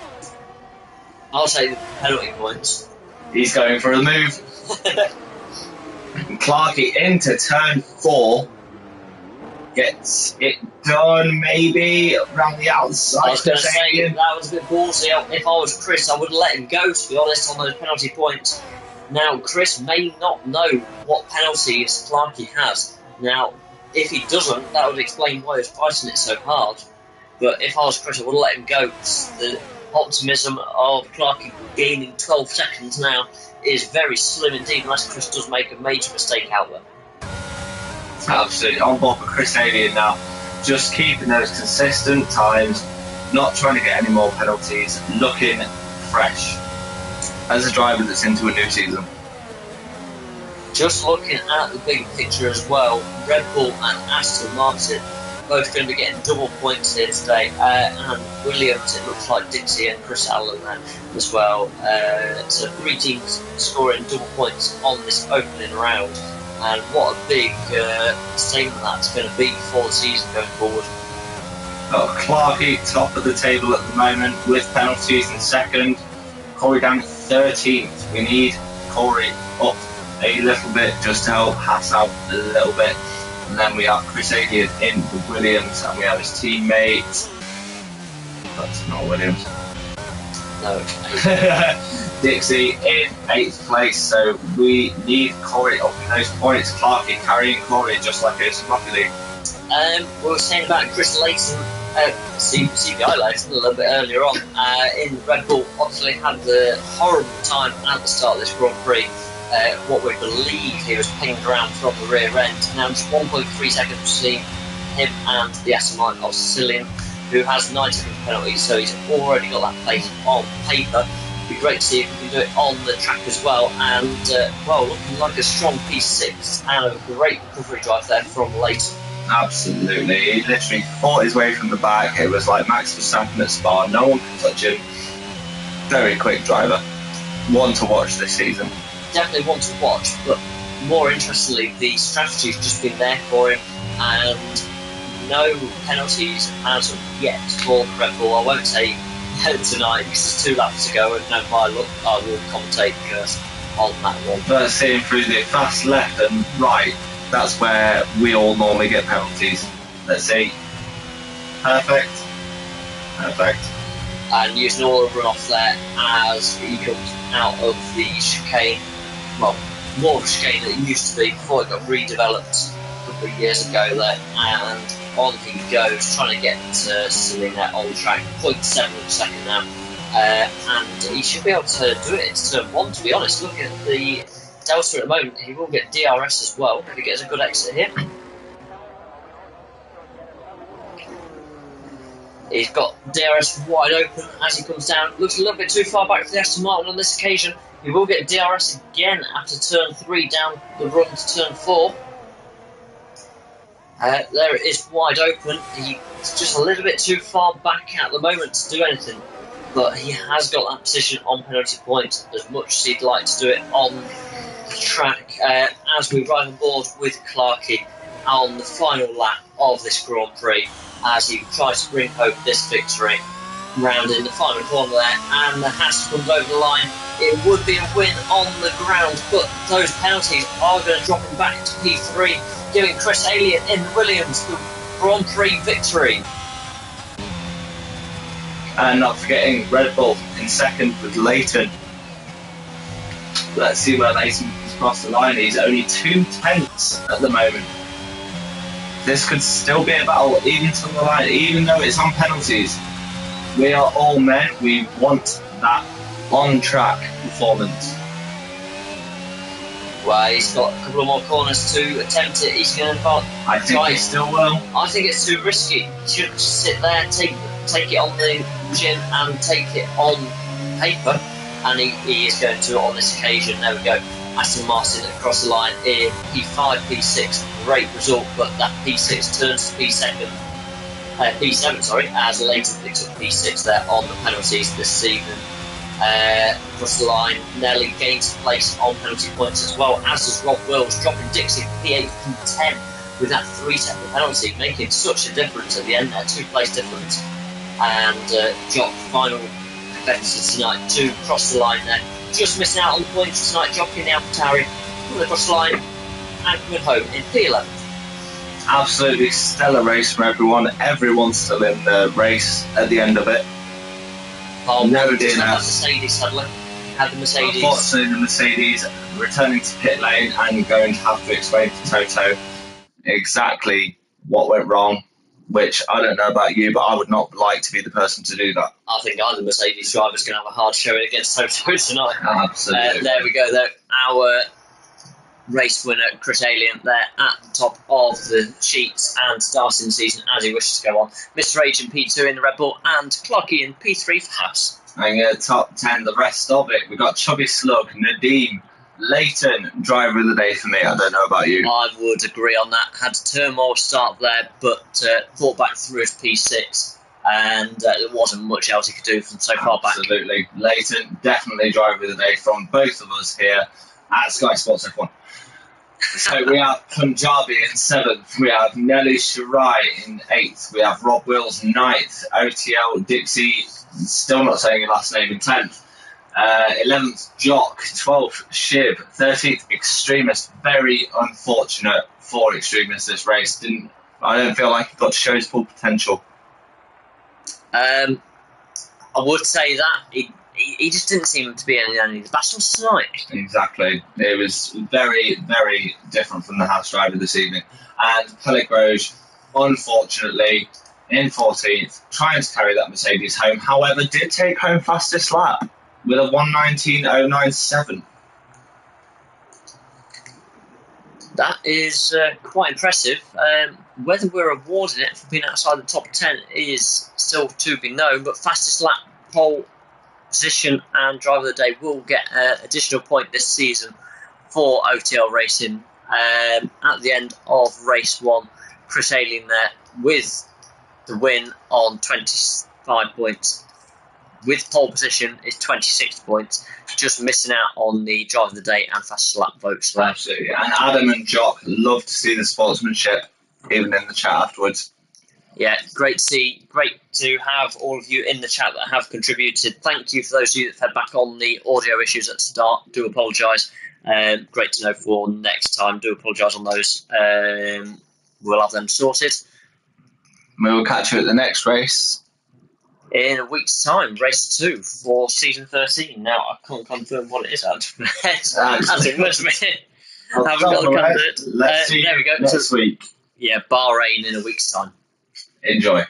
I'll say the penalty points. He's going for a move. And Clarkey into turn 4. Gets it done, maybe around the outside. I was going to say that was a bit ballsy. If I was Chris, I would let him go, to be honest, on those penalty points. Now, Chris may not know what penalties Clarkey has. Now, if he doesn't, that would explain why he's fighting it so hard. But if I was Chris, I would let him go. The optimism of Clarkey gaining 12 seconds now is very slim indeed, unless Chris does make a major mistake out there. Absolutely on board for Chris Alien now, just keeping those consistent times, not trying to get any more penalties, looking fresh as a driver that's into a new season. Just looking at the big picture as well, Red Bull and Aston Martin both going to be getting double points here today, and Williams, it looks like Dixie and Chris Allen there as well. So 3 teams scoring double points on this opening round. And what a big statement that's going to be for the season going forward. Clarkey top of the table at the moment with penalties in second. Corey down 13th. We need Corey up a little bit just to help Haas out a little bit. And then we have Chris Alien in with Williams, and we have his teammate. That's not Williams. No. Dixie in 8th place, so we need Corey up in those points. Clarky carrying Corey just like it's luckily. We were saying about Chris Layton, CPI Layton a little bit earlier on, in Red Bull. Obviously had the horrible time at the start of this Grand Prix. What we believe he was pinged around from the rear end. Now just 1.3 seconds between him and the Aston of Sicilian, who has 9 seconds penalty, so he's already got that place on paper. It'd be great to see if we can do it on the track as well. And well, looking like a strong P6 and a great recovery drive there from Layton. Absolutely, he literally fought his way from the back. It was like Max Verstappen at Spa, no one can touch him. Very quick driver, one to watch this season. Definitely one to watch, but more interestingly, the strategy's just been there for him, and no penalties as of yet for the Red Bull. I won't say tonight because there's 2 laps to go, and no, my look, I will commentate on that one. But seeing through the fast left and right, that's where we all normally get penalties. Let's see. Perfect. And using all the runoff there as he comes out of the chicane. Well, more of a chicane than it used to be before it got redeveloped a couple of years ago there. And on he goes, trying to get Selena on track. 0.7 of a second now. And he should be able to do it into turn 1, to be honest. Looking at the Delta at the moment, he will get DRS as well if he gets a good exit here. He's got DRS wide open as he comes down. Looks a little bit too far back for the Aston Martin on this occasion. He will get DRS again after turn 3 down the run to turn 4. There it is, wide open. He's just a little bit too far back at the moment to do anything, but he has got that position on penalty point as much as he'd like to do it on the track. As we ride on board with Clarky on the final lap of this Grand Prix, as he tries to bring home this victory. Round in the final corner there, and the Haas comes over the line. It would be a win on the ground, but those penalties are going to drop him back to P3, giving Chris Alien in Williams the Grand Prix victory. And not forgetting Red Bull in second with Layton. Let's see where Layton comes across the line. He's only 2 tenths at the moment. This could still be a battle even to the line, even though it's on penalties. We are all men. We want that on-track performance. Well, he's got a couple of more corners to attempt it. He's going to I think he still will. I think it's too risky. He should just sit there, take it on the gym and take it on paper. And he is going to on this occasion. There we go. Aston Martin across the line in P5, P6. Great result, but that P6 turns to P7, sorry, as Layton picks up P6 there on the penalties this evening. Across the line, Nelly gains place on penalty points as well, as does Rob Wills, dropping Dixie P8, P10 with that 3-second penalty, making such a difference at the end there, 2-place difference. And Jock, final competitor tonight, to cross the line there. Just missing out on the points tonight, Jock in the AlphaTauri, coming across the line and coming home in P11. Absolutely stellar race from everyone. Everyone's still in the race at the end of it. Oh, no DNF. DNF. Mercedes, sadly. Had the Mercedes. Unfortunately, the Mercedes returning to pit lane and going to have to explain to Toto exactly what went wrong, which I don't know about you, but I would not like to be the person to do that. I think either Mercedes driver's going to have a hard showing against Toto tonight. Absolutely. There we go, though. Our race winner, Chris Alien, there at the top of the sheets and starting the season as he wishes to go on. Mr. H in P2 in the Red Bull and Clarky in P3 for Haas. And top 10, the rest of it. We've got Chubby Slug, Nadeem, Layton, driver of the day for me. I don't know about you. I would agree on that. Had a turmoil start there, but fought back through his P6. And there wasn't much else he could do from so far back. Absolutely. Layton, definitely driver of the day from both of us here at Sky Sports F1. So we have Punjabi in 7th, we have Nelly Shirai in 8th, we have Rob Wills 9th, OTL Dixie, still not saying your last name, in 10th, 11th Jock, 12th Shib, 13th Extremist. Very unfortunate for Extremist this race. I don't feel like he got to show his full potential. I would say that he just didn't seem to be in any of the battles tonight. Exactly. It was very, very different from the house driver this evening. And Pellegros, unfortunately, in 14th, trying to carry that Mercedes home. However, did take home fastest lap with a 1:19.097. That is quite impressive. Whether we're awarded it for being outside the top 10 is still to be known, but fastest lap, pole position and driver of the day will get an additional point this season for OTL Racing. At the end of race 1, Chris Alien there with the win on 25 points. With pole position is 26 points, just missing out on the driver of the day and fastest lap votes. Absolutely. And Adam and Jock love to see the sportsmanship, even in the chat afterwards. Yeah, great to see. Great to have all of you in the chat that have contributed. Thank you for those of you that fed back on the audio issues at the start. Do apologise. Great to know for next time. Do apologise on those. We'll have them sorted. We will catch you at the next race. In a week's time, race 2 for season 13. Now, I can't confirm what it is, as it must be. I haven't got the candidate. Let's see there we go. next week. Yeah, Bahrain in a week's time. Enjoy.